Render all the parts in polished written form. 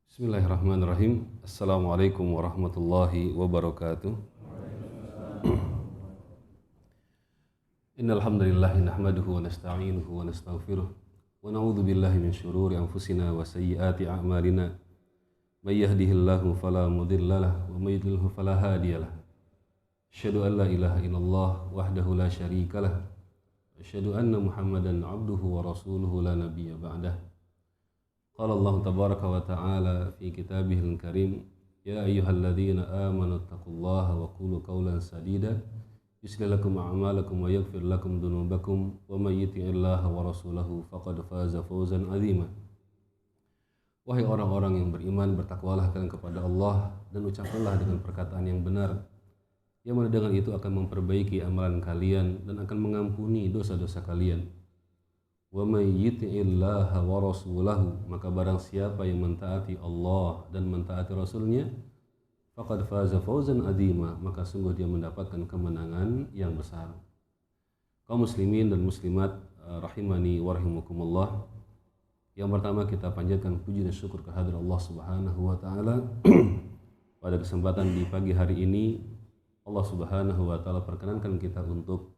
Bismillahirrahmanirrahim. Assalamualaikum warahmatullahi wabarakatuh. Innal hamdalillah nahmaduhu wa nasta'inuhu wa nastaghfiruh wa na'udzu billahi min shururi anfusina wa sayyiati a'malina. May yahdihillahu fala mudilla lahu wa may yudlilhu fala hadiya lahu. Asyhadu an la ilaha illallah wahdahu la syarika lahu. Asyhadu anna Muhammadan 'abduhu wa rasuluhu la nabiyya ba'dah. Qala Allah tabaraka wa ta'ala fi kitabihil karim, ya ayyuhalladzina amanu taqullaha wa qulu qawlan sadida yuslih lakum a'malakum wa yaghfir lakum dhunubakum wa may yuti'illaha wa rasulahu faqad faza fawzan 'azima. Wahai orang-orang yang beriman, bertakwalah kalian kepada Allah dan ucapkanlah dengan perkataan yang benar, yang mana dengan itu akan memperbaiki amalan kalian dan akan mengampuni dosa-dosa kalian. Wa may yuti'illaha wa rasulahu, maka barang siapa yang mentaati Allah dan mentaati Rasulnya, faqad faza fawzan adzima, maka sungguh dia mendapatkan kemenangan yang besar. Kaum muslimin dan muslimat rahimani wa rahimakumullah, yang pertama kita panjatkan puji dan syukur kehadirat Allah Subhanahu wa taala. Pada kesempatan di pagi hari ini Allah Subhanahu wa taala perkenankan kita untuk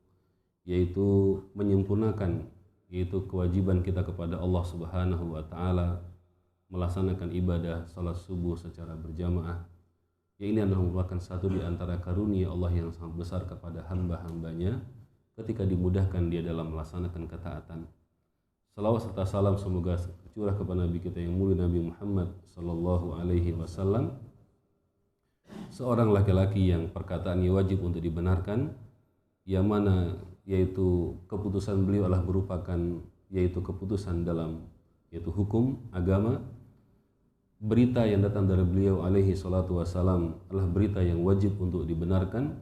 yaitu menyempurnakan yaitu kewajiban kita kepada Allah Subhanahu wa taala melaksanakan ibadah salat subuh secara berjamaah. Ya, ini adalah merupakan satu di antara karunia Allah yang sangat besar kepada hamba-hambanya ketika dimudahkan dia dalam melaksanakan ketaatan. Salawat serta salam semoga tercurah kepada Nabi kita yang mulia, Nabi Muhammad sallallahu alaihi wasallam, seorang laki-laki yang perkataannya wajib untuk dibenarkan, yang mana yaitu keputusan beliau adalah merupakan yaitu keputusan dalam yaitu hukum agama. Berita yang datang dari beliau alaihi salatu wassalam adalah berita yang wajib untuk dibenarkan,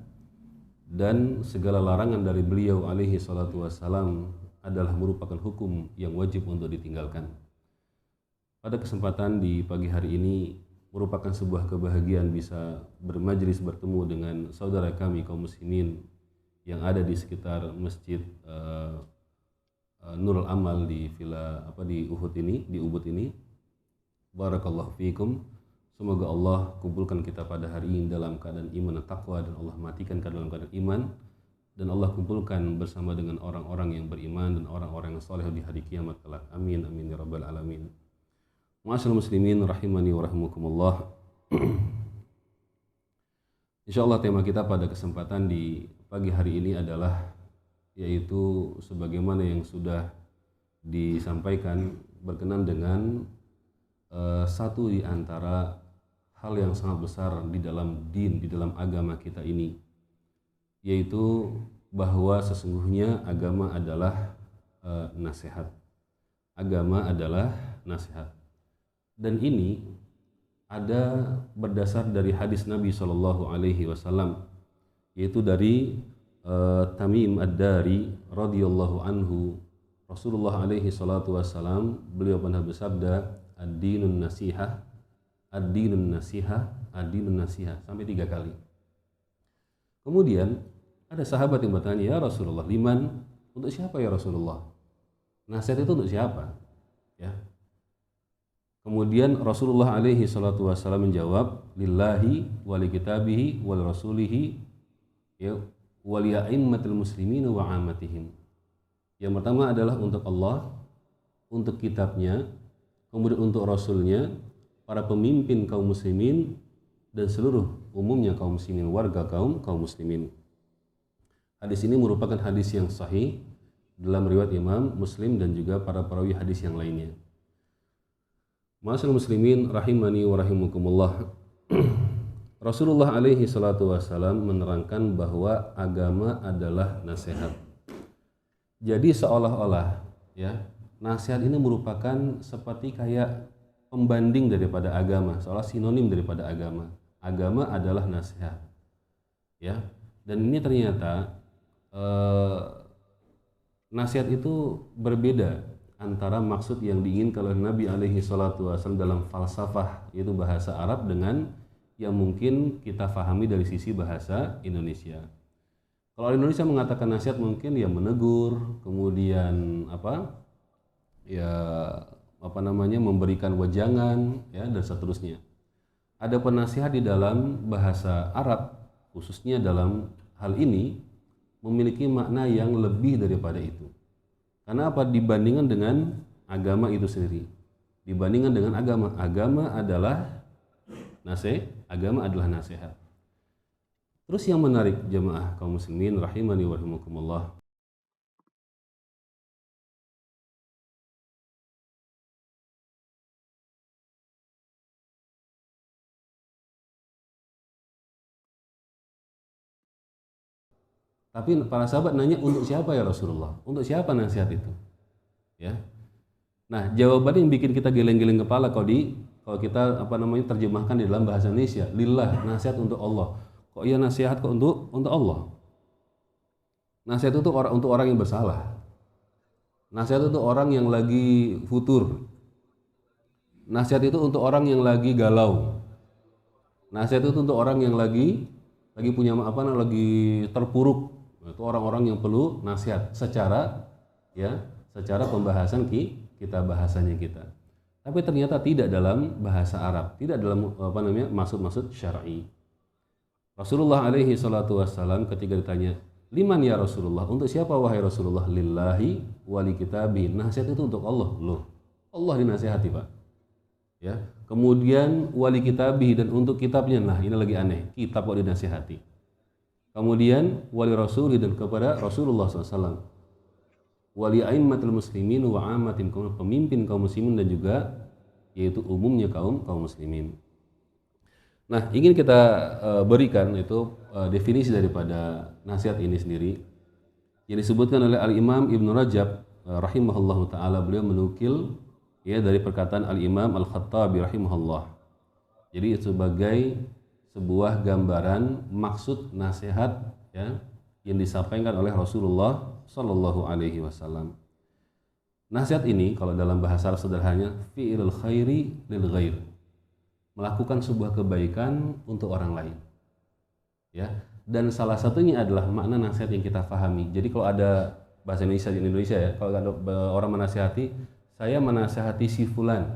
dan segala larangan dari beliau alaihi salatu wassalam adalah merupakan hukum yang wajib untuk ditinggalkan. Pada kesempatan di pagi hari ini merupakan sebuah kebahagiaan bisa bermajlis bertemu dengan saudara kami kaum muslimin yang ada di sekitar masjid Nurul Amal di Ubud ini. Barakallahu fiikum. Semoga Allah kumpulkan kita pada hari ini dalam keadaan iman dan taqwa, dan Allah matikan kita dalam keadaan iman, dan Allah kumpulkan bersama dengan orang-orang yang beriman dan orang-orang yang saleh di hari kiamat kelak. Amin amin ya rabbal alamin. Ma'asyiral muslimin rahimani wa rahimakumullah. Insyaallah tema kita pada kesempatan di pagi hari ini adalah yaitu sebagaimana yang sudah disampaikan berkenan dengan satu di antara hal yang sangat besar di dalam din, di dalam agama kita ini, yaitu bahwa sesungguhnya agama adalah nasihat. Agama adalah nasihat. Dan ini ada berdasar dari hadis Nabi Shallallahu Alaihi Wasallam, yaitu dari Tamim Ad-Dari radhiyallahu anhu. Rasulullah alaihi salatu wassalam beliau pernah bersabda, ad-dinun nasihah, ad-dinun nasihah, ad-dinun nasihah, sampai 3 kali. Kemudian ada sahabat yang bertanya, ya Rasulullah, liman, untuk siapa ya Rasulullah? Nasihat itu untuk siapa? Ya. Kemudian Rasulullah alaihi salatu wassalam menjawab, lillahi wa li kitabihi wa li rasulihi ya wa li a'immatil muslimin wa 'ammatihim. Yang pertama adalah untuk Allah, untuk kitabnya, kemudian untuk rasulnya, para pemimpin kaum muslimin, dan seluruh umumnya kaum muslimin, warga kaum muslimin. Hadis ini merupakan hadis yang sahih dalam riwayat Imam Muslim dan juga para perawi hadis yang lainnya. Ma'asyiral muslimin rahimani wa rahimakumullah. Rasulullah alaihi salatu wassalam menerangkan bahwa agama adalah nasihat. Jadi seolah-olah ya, nasihat ini merupakan seperti kayak pembanding daripada agama, seolah sinonim daripada agama. Agama adalah nasihat. Ya. Dan ini ternyata nasihat itu berbeda antara maksud yang diinginkan oleh Nabi alaihi salatu wasallam dalam falsafah, yaitu bahasa Arab, dengan yang mungkin kita fahami dari sisi bahasa Indonesia. Kalau Indonesia mengatakan nasihat mungkin ya menegur, kemudian ya memberikan wejangan, ya, dan seterusnya. Ada penasihat di dalam bahasa Arab, khususnya dalam hal ini, memiliki makna yang lebih daripada itu. Karena apa? Dibandingkan dengan agama itu sendiri. Dibandingkan dengan agama adalah nasihat. Terus yang menarik jemaah kaum muslimin rahimani wa rahimakumullah, tapi para sahabat nanya, untuk siapa ya Rasulullah? Untuk siapa nasihat itu? Ya. Nah, jawaban yang bikin kita geleng-geleng kepala kalau kita terjemahkan di dalam bahasa Indonesia, lillah, nasihat untuk Allah. Kok iya nasihat kok untuk Allah? Nasihat itu untuk orang yang bersalah. Nasihat itu orang yang lagi futur. Nasihat itu untuk orang yang lagi galau. Nasihat itu untuk orang yang lagi punya lagi terpuruk. Itu orang-orang yang perlu nasihat secara pembahasan bahasanya kita. Tapi ternyata tidak dalam bahasa Arab, tidak dalam maksud syar'i. Rasulullah alaihi salatu wassalam ketika ditanya, liman ya Rasulullah, untuk siapa wahai Rasulullah? Lillahi wali kitabi. Nasihat itu untuk Allah. Loh, Allah dinasihati, Pak. Ya. Kemudian wali kitabi, dan untuk kitabnya. Nah, ini lagi aneh, kitab kok dinasihati. Kemudian wali rasuli, dan kepada Rasulullah SAW. Wali aimmatul muslimin wa amatin, pemimpin kaum muslimin dan juga yaitu umumnya kaum muslimin. Nah, ingin kita berikan itu definisi daripada nasihat ini sendiri yang disebutkan oleh Al-Imam Ibnu Rajab rahimahullahu taala. Beliau menukil dari perkataan Al-Imam Al-Khattabi rahimahullah. Jadi sebagai sebuah gambaran maksud nasihat yang disampaikan oleh Rasulullah Shallallahu Alaihi Wasallam. Nasihat ini kalau dalam bahasa sederhananya fi'ilul khairi lil ghair, melakukan sebuah kebaikan untuk orang lain. Ya, dan salah satunya adalah makna nasihat yang kita pahami. Jadi kalau ada bahasa Indonesia di Indonesia kalau ada orang menasihati, saya menasihati si fulan,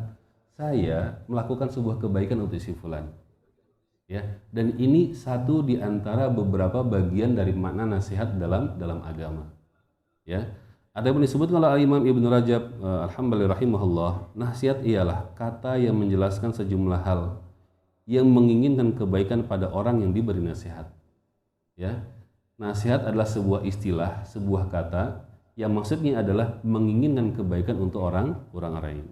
saya melakukan sebuah kebaikan untuk si fulan. Ya, dan ini satu di antara beberapa bagian dari makna nasihat dalam agama. Ya, ada yang disebutkan oleh Imam Ibnu Rajab alhamdulillah rahimahullah, nasihat ialah kata yang menjelaskan sejumlah hal yang menginginkan kebaikan pada orang yang diberi nasihat. Ya, nasihat adalah sebuah istilah, sebuah kata yang maksudnya adalah menginginkan kebaikan untuk orang lain.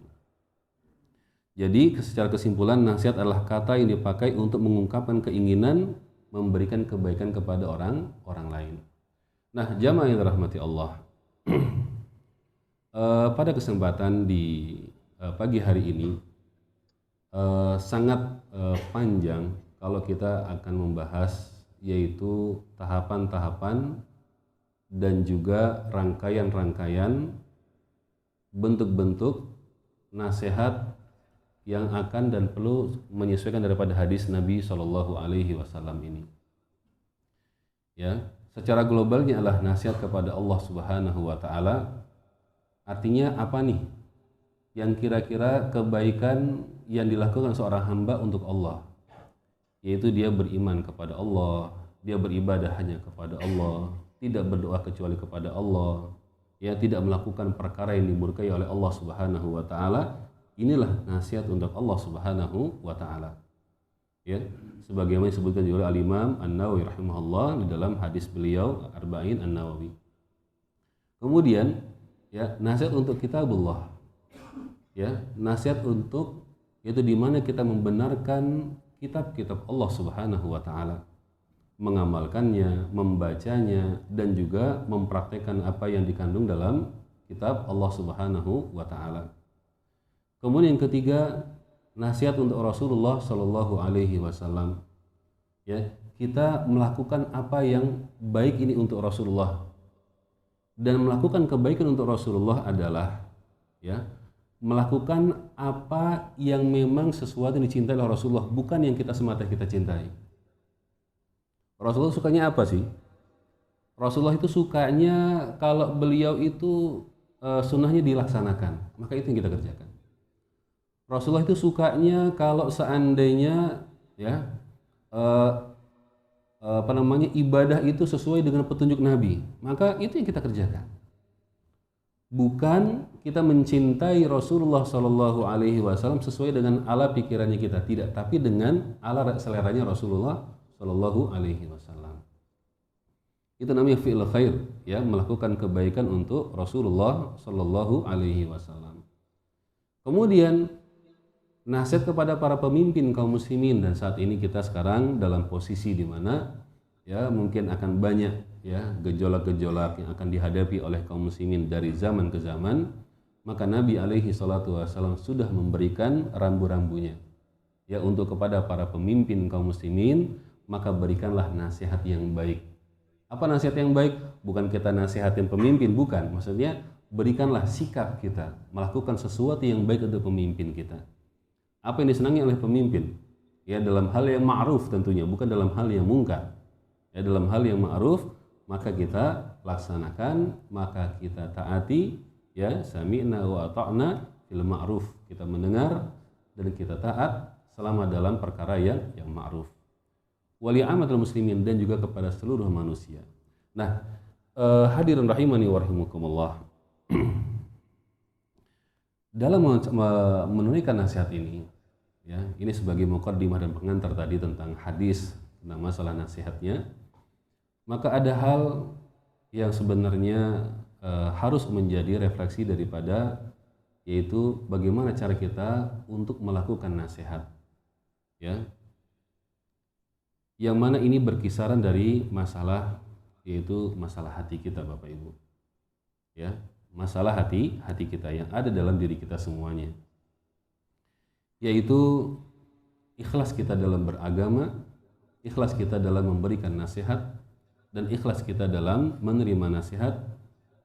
Jadi secara kesimpulan, nasihat adalah kata yang dipakai untuk mengungkapkan keinginan memberikan kebaikan kepada orang lain. Nah, jamaah yang dirahmati Allah, pada kesempatan di pagi hari ini sangat panjang kalau kita akan membahas, yaitu tahapan-tahapan dan juga rangkaian-rangkaian bentuk-bentuk nasihat yang akan dan perlu menyesuaikan daripada hadis Nabi Shallallahu Alaihi Wasallam ini. Ya, secara globalnya adalah nasihat kepada Allah Subhanahu Wa Taala. Artinya apa nih? Yang kira-kira kebaikan yang dilakukan seorang hamba untuk Allah, yaitu dia beriman kepada Allah, dia beribadah hanya kepada Allah, tidak berdoa kecuali kepada Allah, ya, tidak melakukan perkara yang dimurkai oleh Allah Subhanahu Wa Taala. Inilah nasihat untuk Allah Subhanahu Wa Taala. Ya, sebagaimana disebutkan oleh Al-Imam An-Nawawi rahimahullah di dalam hadis beliau Arba'in An-Nawawi. Kemudian, ya, nasihat untuk kitabullah. Ya, nasihat untuk, yaitu di mana kita membenarkan kitab-kitab Allah Subhanahu Wa Taala, mengamalkannya, membacanya, dan juga mempraktekkan apa yang dikandung dalam kitab Allah Subhanahu Wa Taala. Kemudian yang ketiga, nasihat untuk Rasulullah Shallallahu Alaihi Wasallam. Ya, kita melakukan apa yang baik ini untuk Rasulullah, dan melakukan kebaikan untuk Rasulullah adalah, ya, melakukan apa yang memang sesuatu yang dicintai oleh Rasulullah, bukan yang kita semata kita cintai. Rasulullah sukanya apa sih? Rasulullah itu sukanya kalau beliau itu sunnahnya dilaksanakan, maka itu yang kita kerjakan. Rasulullah itu sukanya kalau seandainya ya eh, ibadah itu sesuai dengan petunjuk Nabi, maka itu yang kita kerjakan. Bukan kita mencintai Rasulullah Shallallahu Alaihi Wasallam sesuai dengan ala pikirannya kita, tidak, tapi dengan ala seleranya Rasulullah Shallallahu Alaihi Wasallam. Itu namanya fi'il khair, ya, melakukan kebaikan untuk Rasulullah Shallallahu Alaihi Wasallam. Kemudian nasihat kepada para pemimpin kaum muslimin, dan saat ini kita sekarang dalam posisi di mana ya mungkin akan banyak ya gejolak-gejolak yang akan dihadapi oleh kaum muslimin dari zaman ke zaman, maka Nabi alaihi salatu wasallam sudah memberikan rambu-rambunya ya untuk kepada para pemimpin kaum muslimin, maka berikanlah nasihat yang baik. Apa nasihat yang baik? Bukan kita nasihatin pemimpin, bukan, maksudnya berikanlah sikap kita melakukan sesuatu yang baik untuk pemimpin kita. Apa yang disenangi oleh pemimpin? Ya dalam hal yang ma'ruf tentunya, bukan dalam hal yang mungkar. Ya dalam hal yang ma'ruf maka kita laksanakan, maka kita taati, ya sami'na wa ata'na fil ma'ruf. Kita mendengar dan kita taat selama dalam perkara yang ma'ruf. Wali amatul muslimin, dan juga kepada seluruh manusia. Nah, hadirin rahimani wa rahimakumullah. Dalam menunaikan nasihat ini, ya, ini sebagai muqaddimah dan pengantar tadi tentang hadis tentang masalah nasihatnya, maka ada hal yang sebenarnya harus menjadi refleksi daripada, yaitu bagaimana cara kita untuk melakukan nasihat, ya, yang mana ini berkisaran dari masalah, yaitu masalah hati kita, Bapak Ibu, ya, masalah hati kita yang ada dalam diri kita semuanya, yaitu ikhlas kita dalam beragama, ikhlas kita dalam memberikan nasihat, dan ikhlas kita dalam menerima nasihat,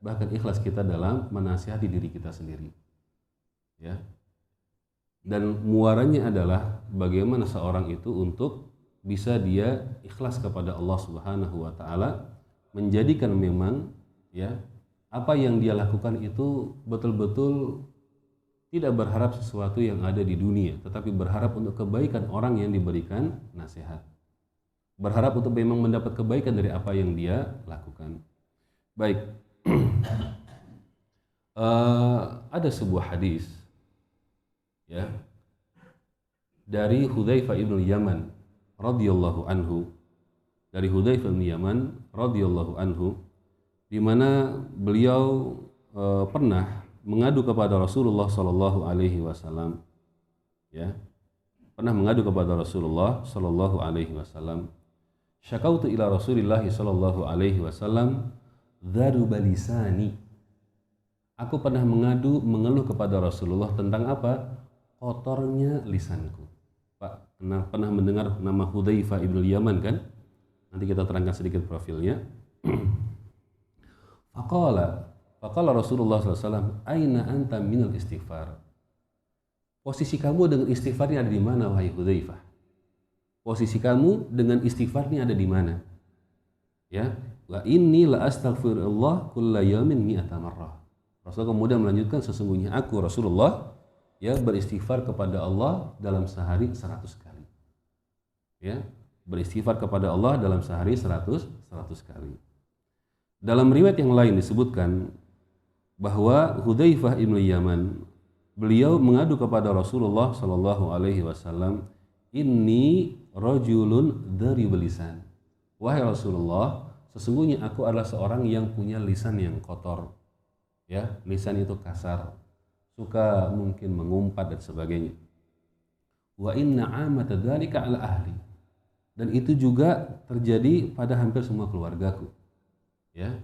bahkan ikhlas kita dalam menasihati diri kita sendiri, ya. Dan muaranya adalah bagaimana seorang itu untuk bisa dia ikhlas kepada Allah Subhanahu wa taala, menjadikan memang ya apa yang dia lakukan itu betul-betul tidak berharap sesuatu yang ada di dunia, tetapi berharap untuk kebaikan orang yang diberikan nasihat. Berharap untuk memang mendapat kebaikan dari apa yang dia lakukan. Baik, ada sebuah hadis ya dari Hudzaifah ibn Yaman radhiyallahu anhu, dari Hudzaifah bin Yaman radhiyallahu anhu, di mana beliau pernah mengadu kepada Rasulullah sallallahu alaihi wasallam, ya, pernah mengadu kepada Rasulullah sallallahu alaihi wasallam. Syakautu ila Rasulillah sallallahu alaihi wasallam dharuba lisani. Aku pernah mengeluh kepada Rasulullah tentang apa? Kotornya lisanku. Pak, pernah mendengar nama Hudzaifah ibn Yaman kan? Nanti kita terangkan sedikit profilnya. Faqala Rasulullah SAW, aina anta minal istighfar. Posisi kamu dengan istighfar ini ada di mana, wahai Hudzaifah? Posisi kamu dengan istighfar ini ada di mana? Ya, wa inni la astaghfirullah kulla yaumin mi'ata marrah. Rasul kemudian melanjutkan, sesungguhnya aku Rasulullah ya beristighfar kepada Allah dalam sehari 100 kali. Ya, beristighfar kepada Allah dalam sehari 100 kali. Dalam riwayat yang lain disebutkan bahwa Hudzaifah ibn Yaman beliau mengadu kepada Rasulullah sallallahu alaihi wasallam, inni rajulun dzaribul lisan. Wahai Rasulullah, sesungguhnya aku adalah seorang yang punya lisan yang kotor. Ya, lisan itu kasar, suka mungkin mengumpat dan sebagainya. Wa inna amata dzalika ala ahli. Dan itu juga terjadi pada hampir semua keluargaku. Ya,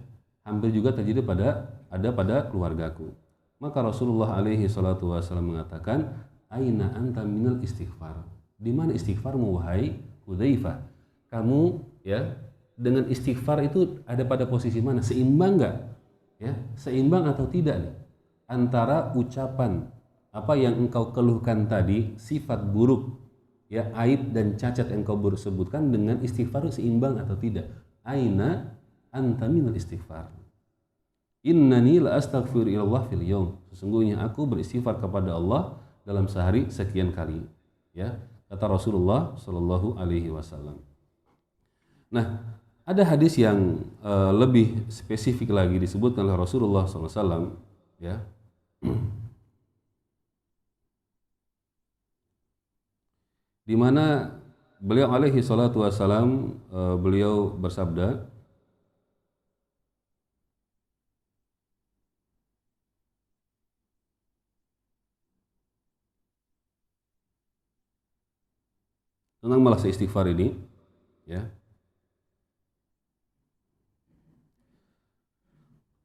hampir juga terjadi pada keluargaku. Maka Rasulullah alaihi salatu wasallam mengatakan, aina anta minal istighfar. Di mana istighfarmu, wahai Hudzaifah? Kamu ya dengan istighfar itu ada pada posisi mana? Seimbang enggak? Ya, seimbang atau tidak nih antara ucapan apa yang engkau keluhkan tadi, sifat buruk, ya, aib dan cacat yang engkau sebutkan, dengan istighfar seimbang atau tidak? Aina anta minal istighfar. Innani la astaghfiru ilallah fil yaum. Sesungguhnya aku beristighfar kepada Allah dalam sehari sekian kali. Ya, kata Rasulullah Shallallahu Alaihi Wasallam. Nah, ada hadis yang lebih spesifik lagi disebutkan oleh Rasulullah SAW, ya, di mana beliau alaihi salatu wassalam beliau bersabda, tentang malas istighfar ini, ya.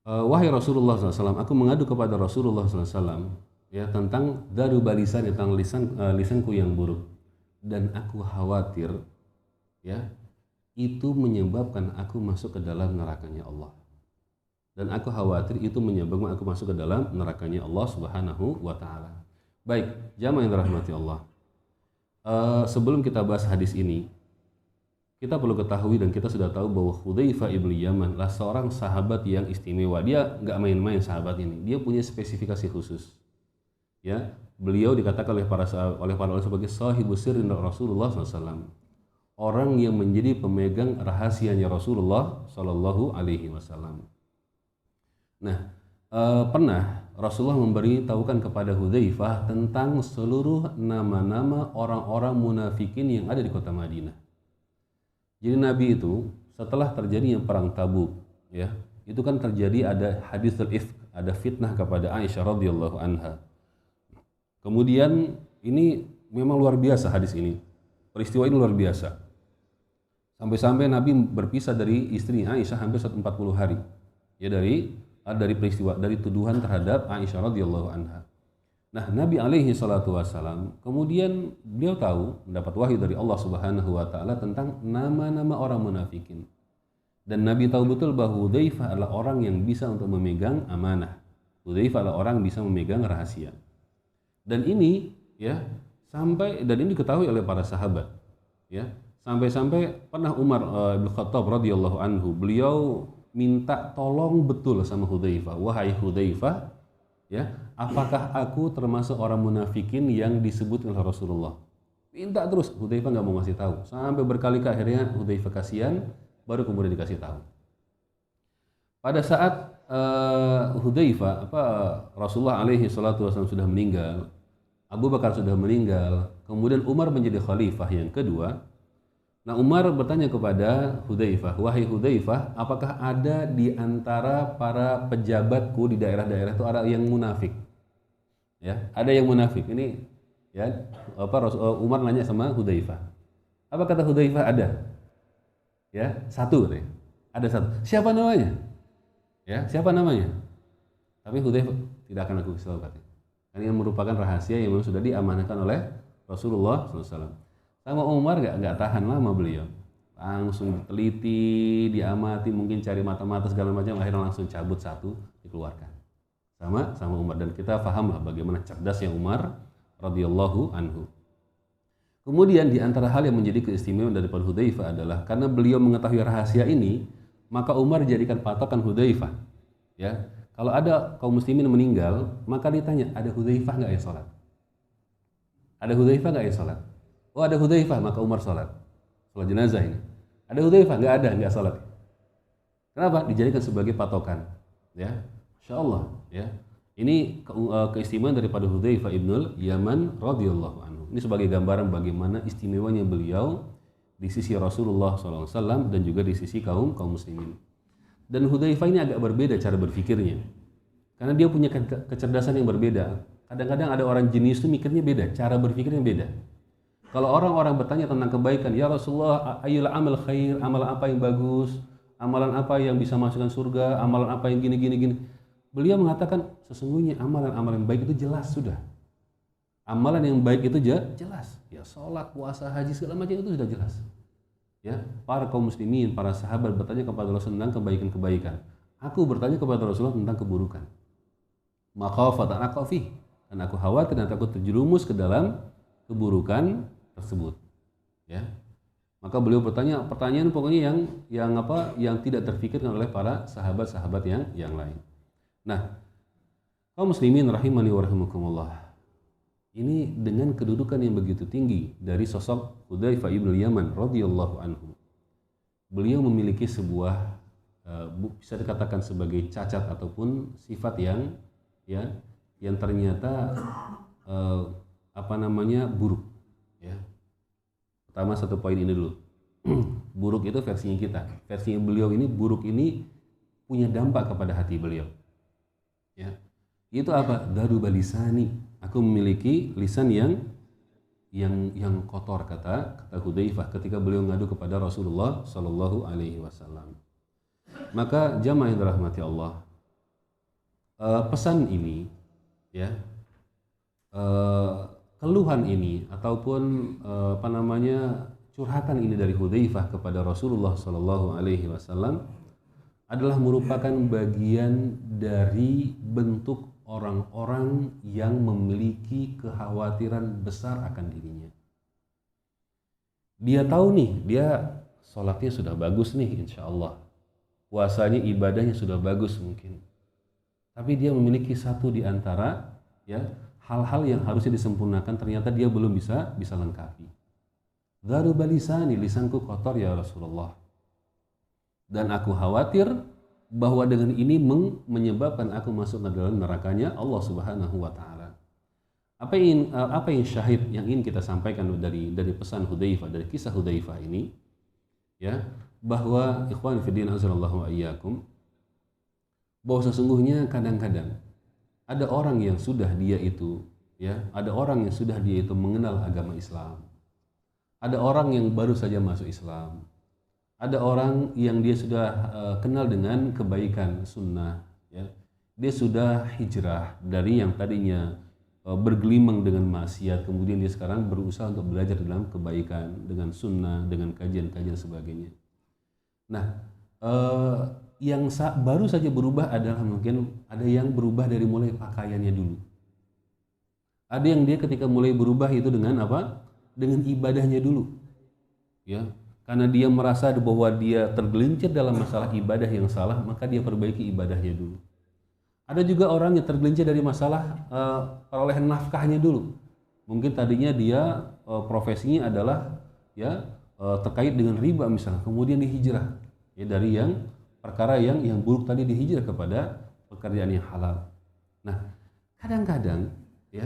Wahai Rasulullah SAW, aku mengadu kepada Rasulullah SAW, ya, tentang dadu balisan, tentang lisanku yang buruk, dan aku khawatir, ya, itu menyebabkan aku masuk ke dalam nerakanya Allah, dan aku khawatir itu menyebabkan aku masuk ke dalam nerakanya Allah Subhanahu wa Ta'ala. Baik, jamaah yang dirahmati Allah, sebelum kita bahas hadis ini, kita perlu ketahui dan kita sudah tahu bahwa Hudzaifah ibnu Yaman adalah seorang sahabat yang istimewa. Dia nggak main-main sahabat ini. Dia punya spesifikasi khusus. Ya, beliau dikatakan oleh para ulama sebagai sahibus sirri Rasulullah SAW. Orang yang menjadi pemegang rahasianya Rasulullah Shallallahu Alaihi Wasallam. Nah, pernah Rasulullah memberitahukan kepada Hudzaifah tentang seluruh nama-nama orang-orang munafikin yang ada di kota Madinah. Jadi Nabi itu setelah terjadinya perang Tabuk, ya, itu kan terjadi ada haditsul ifk, ada fitnah kepada Aisyah radhiyallahu anha. Kemudian ini memang luar biasa hadis ini. Peristiwa ini luar biasa. Sampai-sampai Nabi berpisah dari istri Aisyah hampir 140 hari. Ya, dari peristiwa, dari tuduhan terhadap Aisyah radhiyallahu anha. Nah, Nabi alaihi salatu wassalam kemudian beliau tahu, mendapat wahyu dari Allah Subhanahu wa Ta'ala tentang nama-nama orang munafikin. Dan Nabi tahu betul bahwa Hudzaifah adalah orang yang bisa untuk memegang amanah. Hudzaifah adalah orang yang bisa memegang rahasia. Dan ini, ya, dan ini diketahui oleh para sahabat, ya. Sampai-sampai pernah Umar bin Khattab radhiyallahu anhu, beliau minta tolong betul sama Hudzaifah, wahai Hudzaifah, ya, apakah aku termasuk orang munafikin yang disebut oleh Rasulullah? Minta terus, Hudzaifah nggak mau ngasih tahu. Sampai berkali-kali akhirnya Hudzaifah kasihan, baru kemudian dikasih tahu. Pada saat Hudzaifah, Rasulullah alaihi salatu wasallam sudah meninggal, Abu Bakar sudah meninggal, kemudian Umar menjadi khalifah yang kedua. Nah, Umar bertanya kepada Hudzaifah, wahai Hudzaifah, apakah ada di antara para pejabatku di daerah-daerah itu ada yang munafik? Ya, ada yang munafik. Ini, ya, Umar nanya sama Hudzaifah. Apa kata Hudzaifah? Ada. Ya, satu, ya. Ada satu. Siapa namanya? Ya, siapa namanya? Tapi Hudzaifah tidak akan aku kasih tahu, katanya. Ini merupakan rahasia yang memang sudah diamanahkan oleh Rasulullah SAW. Sama Umar nggak tahan lama beliau, langsung teliti, diamati, mungkin cari mata-mata segala macam, akhirnya langsung cabut satu, dikeluarkan. Sama Umar, dan kita pahamlah bagaimana cerdasnya Umar radhiyallahu anhu. Kemudian di antara hal yang menjadi keistimewaan daripada Hudzaifah adalah karena beliau mengetahui rahasia ini, maka Umar jadikan patokan Hudzaifah. Ya, kalau ada kaum muslimin meninggal, maka ditanya, ada Hudzaifah nggak yang sholat? Ada Hudzaifah nggak yang sholat? Oh, ada Hudzaifah, maka Umar sholat jenazah ini. Ada Hudzaifah, nggak sholat. Kenapa? Dijadikan sebagai patokan. Ya, Masya Allah. Ya, ini keistimewaan daripada Hudzaifah ibnul Yaman radhiyallahu anhu. Ini sebagai gambaran bagaimana istimewanya beliau di sisi Rasulullah SAW dan juga di sisi kaum muslimin. Dan Hudzaifah ini agak berbeda cara berpikirnya, karena dia punya kecerdasan yang berbeda. Kadang-kadang ada orang jenis itu mikirnya beda, cara berpikirnya beda. Kalau orang-orang bertanya tentang kebaikan, ya Rasulullah, ayyul amal khair, amalan apa yang bagus, amalan apa yang bisa masukkan surga, amalan apa yang gini. Beliau mengatakan, sesungguhnya amalan baik itu jelas sudah. Amalan yang baik itu jelas. Ya, sholat, puasa, haji, segala macam itu sudah jelas. Ya, para kaum muslimin, para sahabat bertanya kepada Rasulullah tentang kebaikan-kebaikan. Aku bertanya kepada Rasulullah tentang keburukan. Makhafatan aqafi, dan aku khawatir nanti aku terjerumus ke dalam keburukan tersebut, ya. Maka beliau bertanya pertanyaan pokoknya yang tidak terfikirkan oleh para sahabat-sahabat yang lain. Nah, kaum muslimin rahimani wa rahimakumullah. Ini dengan kedudukan yang begitu tinggi dari sosok Hudzaifah ibn Yaman radhiyallahu anhu. Beliau memiliki sebuah bisa dikatakan sebagai cacat ataupun sifat yang ternyata buruk, ya. Pertama satu poin ini dulu. Buruk itu versinya kita. Versinya beliau ini buruk ini punya dampak kepada hati beliau. Ya. Itu apa? Daru balisani. Aku memiliki lisan yang kotor, kata Hudzaifah ketika beliau ngadu kepada Rasulullah Shallallahu Alaihi Wasallam. Maka jamaah yang dirahmati Allah, pesan ini, ya, keluhan ini ataupun curhatan ini dari Hudzaifah kepada Rasulullah Shallallahu Alaihi Wasallam adalah merupakan bagian dari bentuk orang-orang yang memiliki kekhawatiran besar akan dirinya. Dia tahu nih, dia sholatnya sudah bagus nih, insya Allah. Puasanya, ibadahnya sudah bagus mungkin. Tapi dia memiliki satu di antara hal-hal yang harusnya disempurnakan, ternyata dia belum bisa lengkapi. Dharu balisani, lisanku kotor ya Rasulullah. Dan aku khawatir bahwa dengan ini menyebabkan aku masuk ke dalam nerakanya Allah Subhanahu wa taala. Apa yang syahid yang ingin kita sampaikan dari pesan Hudzaifah, dari kisah Hudzaifah ini, ya, bahwa ikhwan fillah azallahu wa iyyakum, bahwa sesungguhnya kadang-kadang ada orang yang sudah dia itu mengenal agama Islam. Ada orang yang baru saja masuk Islam. Ada orang yang dia sudah kenal dengan kebaikan sunnah, ya. Dia sudah hijrah dari yang tadinya bergelimang dengan maksiat, kemudian dia sekarang berusaha untuk belajar dalam kebaikan, dengan sunnah, dengan kajian-kajian sebagainya. Nah, yang baru saja berubah adalah mungkin ada yang berubah dari mulai pakaiannya dulu. Ada yang dia ketika mulai berubah itu dengan apa? Dengan ibadahnya dulu, ya. Karena dia merasa bahwa dia tergelincir dalam masalah ibadah yang salah, maka dia perbaiki ibadahnya dulu. Ada juga orang yang tergelincir dari masalah perolehan nafkahnya dulu. Mungkin tadinya dia profesinya adalah terkait dengan riba misalnya, kemudian dihijrah, ya, dari perkara yang buruk tadi dihijrah kepada pekerjaan yang halal. Nah, kadang-kadang, ya,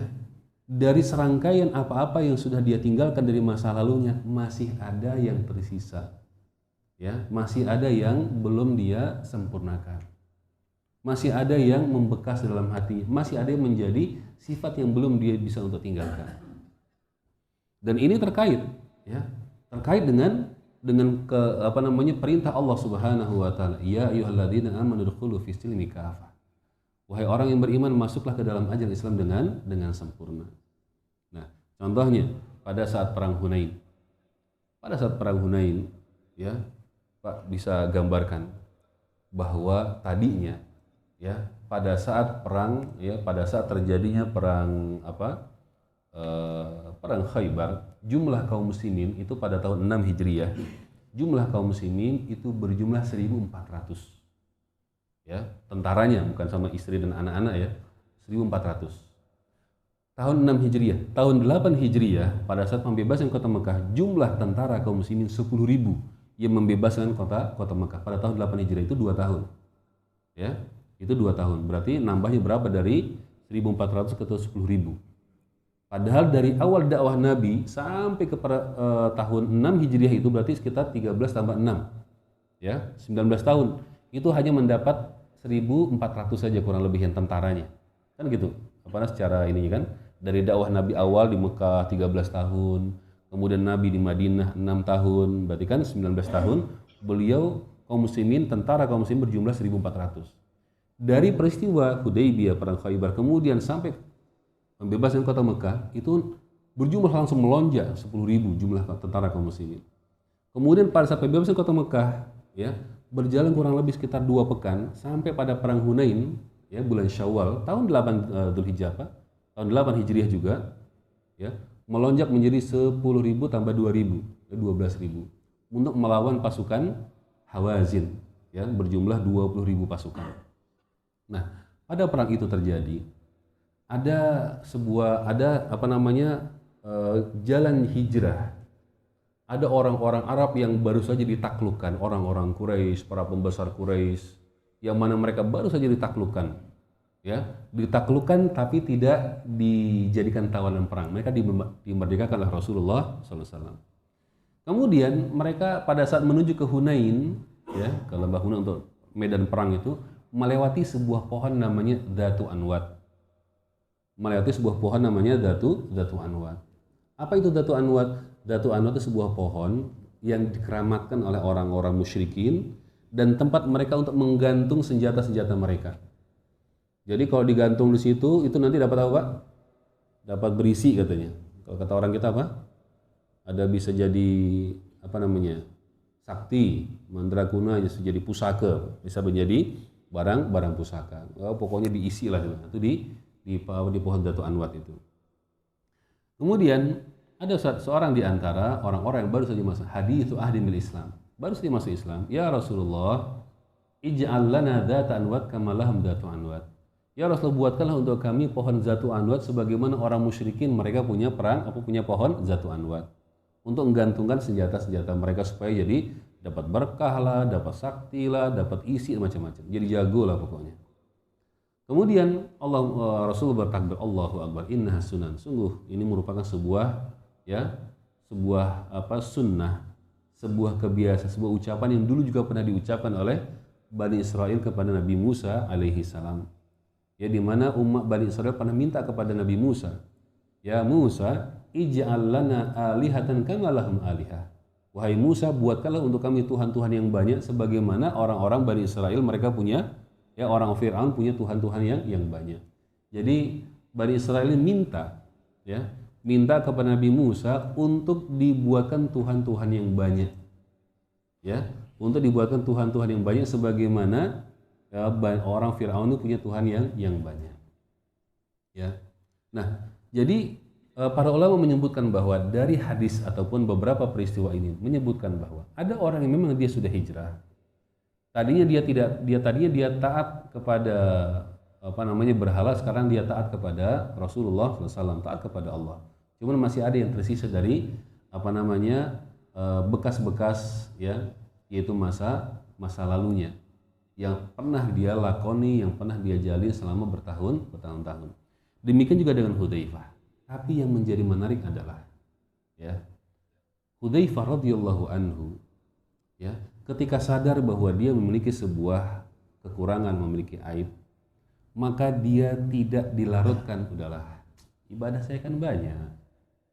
dari serangkaian apa-apa yang sudah dia tinggalkan dari masa lalunya, masih ada yang tersisa, ya, masih ada yang belum dia sempurnakan, masih ada yang membekas dalam hatinya, masih ada yang menjadi sifat yang belum dia bisa untuk tinggalkan. Dan ini terkait dengan perintah Allah Subhanahu wa taala, ya ayyuhalladzina amanu udkhulu fis silmi kafah. Wahai orang yang beriman, masuklah ke dalam ajaran Islam dengan sempurna. Nah, contohnya pada saat perang Hunain. Pada saat perang Hunain, ya, Pak bisa gambarkan bahwa tadinya, ya, pada saat perang, ya, pada saat terjadinya perang perang Khaybar, jumlah kaum muslimin itu pada tahun 6 Hijriah, jumlah kaum muslimin itu berjumlah 1.400. Ya, tentaranya bukan sama istri dan anak-anak, ya, 1.400. Tahun 6 Hijriah, tahun 8 Hijriah, pada saat pembebasan kota Mekah, jumlah tentara kaum muslimin 10.000 yang membebaskan kota Mekah. Pada tahun 8 Hijriah itu 2 tahun. Ya, itu 2 tahun. Berarti nambahnya berapa dari 1.400 ke 10.000. Padahal dari awal dakwah Nabi sampai ke tahun 6 Hijriah itu berarti sekitar 13 tambah 6. Ya, 19 tahun. Itu hanya mendapat 1.400 saja kurang lebih yang tentaranya. Kan gitu. Secara ini kan, dari dakwah Nabi awal di Mekah 13 tahun, kemudian Nabi di Madinah 6 tahun, berarti kan 19 tahun beliau tentara kaum muslimin berjumlah 1.400. Dari peristiwa Hudaybiyah, perang Khaybar, kemudian sampai pembebasan kota Mekah, itu berjumlah langsung melonjak 10.000 jumlah tentara kaum muslimin. Kemudian pada saat pembebasan kota Mekah, ya, berjalan kurang lebih sekitar 2 pekan sampai pada perang Hunain, ya, bulan Syawal tahun 8 Dzulhijjah, tahun 8 Hijriah juga, ya, melonjak menjadi 10.000 tambah 2.000, 12.000 untuk melawan pasukan Hawazin, ya, berjumlah 20.000 pasukan. Nah, pada perang itu terjadi, ada apa namanya jalan hijrah. Ada orang-orang Arab yang baru saja ditaklukkan, orang-orang Quraisy, para pembesar Quraisy, yang mana mereka baru saja ditaklukkan, ya, ditaklukkan tapi tidak dijadikan tawanan perang. Mereka dimerdekakan oleh Rasulullah SAW. Kemudian mereka pada saat menuju ke Hunain, ya, ke lembah Hunain untuk medan perang itu, melewati sebuah pohon namanya Dzatu Anwat. Melewati sebuah pohon namanya Dzatu Anwat. Apa itu Dzatu Anwat? Dzatu Anwat itu sebuah pohon yang dikeramatkan oleh orang-orang musyrikin dan tempat mereka untuk menggantung senjata-senjata mereka. Jadi kalau digantung di situ, itu nanti dapat apa, Pak? Dapat berisi katanya. Kalau kata orang kita apa? Ada bisa jadi apa namanya? Sakti, mandraguna, bisa jadi pusaka, bisa menjadi barang pusaka. Pokoknya diisi lah itu di pohon Dzatu Anwat itu. Kemudian ada seorang di antara orang-orang yang baru saja masuk haditsu ahdi bil Islam, baru saja masuk Islam. Ya Rasulullah, ij'al lana dzata anwat kama lahum dzatu anwat. Ya Rasulullah, buatkanlah untuk kami pohon Dzatu Anwat sebagaimana orang musyrikin mereka punya pohon Dzatu Anwat untuk menggantungkan senjata-senjata mereka supaya jadi dapat berkah lah, dapat sakti lah, dapat isi macam-macam. Jadi jago lah pokoknya. Kemudian Rasul bertakbir, Allahu Akbar, innaha sunan. Sungguh ini merupakan sebuah sunnah, sebuah kebiasaan, sebuah ucapan yang dulu juga pernah diucapkan oleh Bani Israel kepada Nabi Musa alaihi salam. Ya, di mana umat Bani Israel pernah minta kepada Nabi Musa, ya Musa, ij'al lana alihatan kama lahum alihah. Wahai Musa, buatkanlah untuk kami Tuhan-Tuhan yang banyak sebagaimana orang-orang Bani Israel mereka punya, ya, orang Fir'aun punya Tuhan-Tuhan yang banyak. Jadi Bani Israel minta, ya, minta kepada Nabi Musa untuk dibuatkan Tuhan-Tuhan yang banyak, ya, untuk dibuatkan Tuhan-Tuhan yang banyak sebagaimana, ya, orang Fir'aun itu punya Tuhan yang banyak, ya. Nah, jadi para ulama menyebutkan bahwa dari hadis ataupun beberapa peristiwa ini menyebutkan bahwa ada orang yang memang dia sudah hijrah. Tadinya dia taat kepada berhala, sekarang dia taat kepada Rasulullah SAW, taat kepada Allah. Cuman masih ada yang tersisa dari bekas-bekas, ya, yaitu masa lalunya yang pernah dia lakoni, yang pernah dia jalin selama bertahun-tahun. Demikian juga dengan Hudzaifah. Tapi yang menjadi menarik adalah, ya, Hudzaifah radhiyallahu anhu, ya, ketika sadar bahwa dia memiliki sebuah kekurangan, memiliki aib, maka dia tidak dilarutkan, udahlah, ibadah saya kan banyak,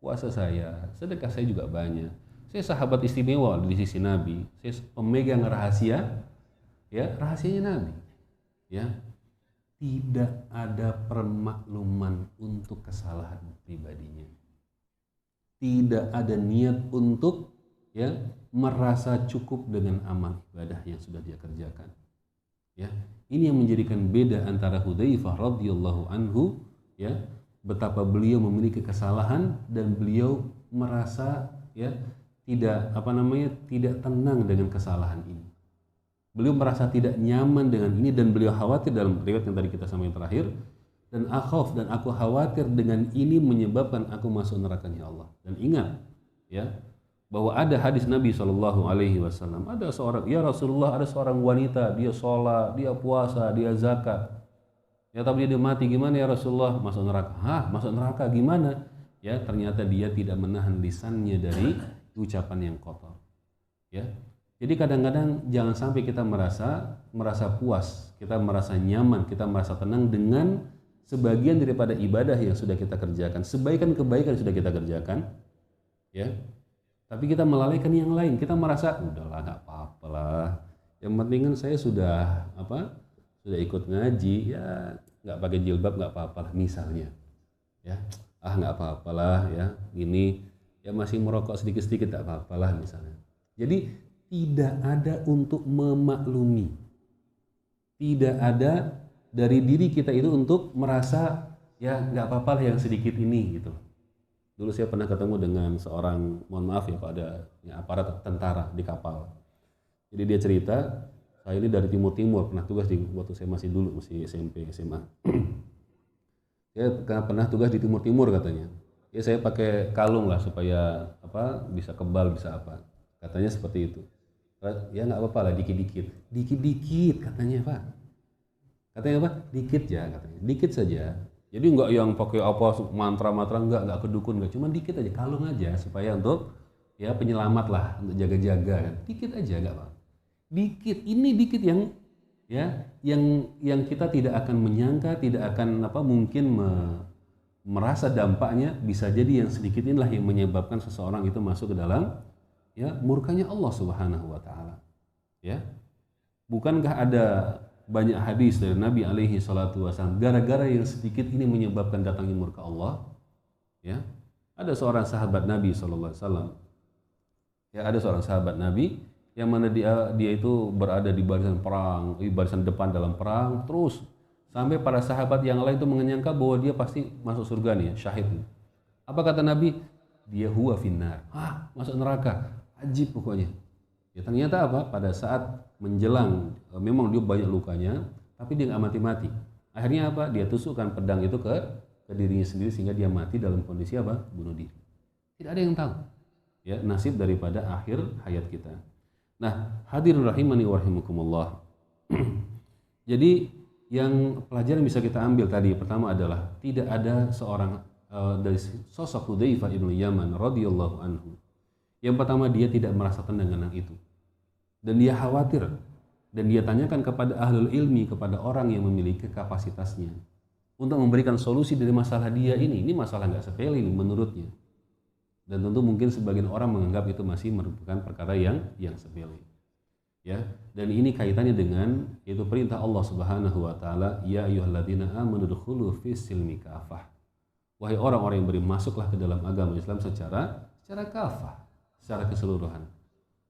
puasa saya, sedekah saya juga banyak, saya sahabat istimewa di sisi Nabi, saya pemegang rahasia, ya, rahasianya Nabi, ya. Tidak ada permakluman untuk kesalahan pribadinya, tidak ada niat untuk, ya, merasa cukup dengan amal ibadah yang sudah dia kerjakan, ya. Ini yang menjadikan beda antara Hudzaifah radhiyallahu anhu, ya, betapa beliau memiliki kesalahan dan beliau merasa, ya, tidak tenang dengan kesalahan ini. Beliau merasa tidak nyaman dengan ini dan beliau khawatir, dalam riwayat yang tadi kita sampaikan terakhir, dan aku khawatir dengan ini menyebabkan aku masuk neraka-Nya Allah. Dan ingat, ya, bahwa ada hadis Nabi SAW, ada seorang, ya Rasulullah, ada seorang wanita, dia sholat, dia puasa, dia zakat, ya, tapi dia mati, gimana ya Rasulullah? Masuk neraka. Masuk neraka gimana? Ya, ternyata dia tidak menahan lisannya dari ucapan yang kotor, ya. Jadi kadang-kadang jangan sampai kita merasa puas, kita merasa nyaman, kita merasa tenang dengan sebagian daripada ibadah yang sudah kita kerjakan, kebaikan yang sudah kita kerjakan, ya. Tapi kita melalaikan yang lain, kita merasa udahlah, nggak apa-apa lah. Yang penting kan saya sudah ikut ngaji, ya, nggak pakai jilbab nggak apa-apa lah misalnya, ya. Nggak apa-apa lah, ya, gini, ya, masih merokok sedikit-sedikit nggak apa-apa lah misalnya. Jadi tidak ada untuk memaklumi, tidak ada dari diri kita itu untuk merasa, ya, nggak apa-apa lah yang sedikit ini gitu. Dulu saya pernah ketemu dengan seorang, mohon maaf ya, Pak, ada aparat tentara di kapal. Jadi dia cerita, saya ini dari Timur pernah tugas waktu saya masih SMP SMA. Karena pernah tugas di Timur Timur katanya. Ya saya pakai kalung lah supaya bisa kebal bisa apa. Katanya seperti itu. Ya nggak apa-apa lah dikit-dikit. Dikit-dikit katanya Pak. Katanya apa? Dikit ya katanya. Dikit saja. Jadi nggak yang pakai mantra-mantra nggak kedukun nggak. Cuma dikit aja kalung aja supaya untuk ya penyelamat lah untuk jaga-jaga kan. Dikit aja nggak apa. Dikit ini dikit yang ya yang kita tidak akan menyangka, tidak akan mungkin merasa dampaknya. Bisa jadi yang sedikit inilah yang menyebabkan seseorang itu masuk ke dalam ya murkanya Allah Subhanahu wa taala. Ya. Bukankah ada banyak hadis dari Nabi alaihi salatu wasallam gara-gara yang sedikit ini menyebabkan datangnya murka Allah? Ya. Ada seorang sahabat Nabi sallallahu alaihi wasallam. Ya, ada seorang sahabat Nabi yang mana dia itu berada di barisan perang, di barisan depan dalam perang, terus sampai para sahabat yang lain itu menyangka bahwa dia pasti masuk surga nih, syahid. Apa kata Nabi? Dia huwa finnar. Masuk neraka. Ajib pokoknya. Ya ternyata apa? Pada saat menjelang, memang dia banyak lukanya, tapi dia nggak mati-mati. Akhirnya apa? Dia tusukkan pedang itu ke dirinya sendiri sehingga dia mati dalam kondisi apa? Bunuh diri. Tidak ada yang tahu. Ya, nasib daripada akhir hayat kita. Nah, hadirin rahimani wa rahimakumullah. Jadi yang pelajaran bisa kita ambil tadi pertama adalah tidak ada seorang dari sosok Hudzaifah ibn Yaman radhiyallahu anhu. Yang pertama dia tidak merasa tenang dengan itu. Dan dia khawatir dan dia tanyakan kepada ahlul ilmi, kepada orang yang memiliki kapasitasnya untuk memberikan solusi dari masalah dia ini. Ini masalah nggak sepele ini menurutnya. Dan tentu mungkin sebagian orang menganggap itu masih merupakan perkara yang sepele. Ya, dan ini kaitannya dengan yaitu perintah Allah Subhanahu wa taala, ya ayyuhalladzina amanu dukhulu fis-silmi kafah. Wahai orang-orang yang beriman, masuklah ke dalam agama Islam secara kafah, secara keseluruhan.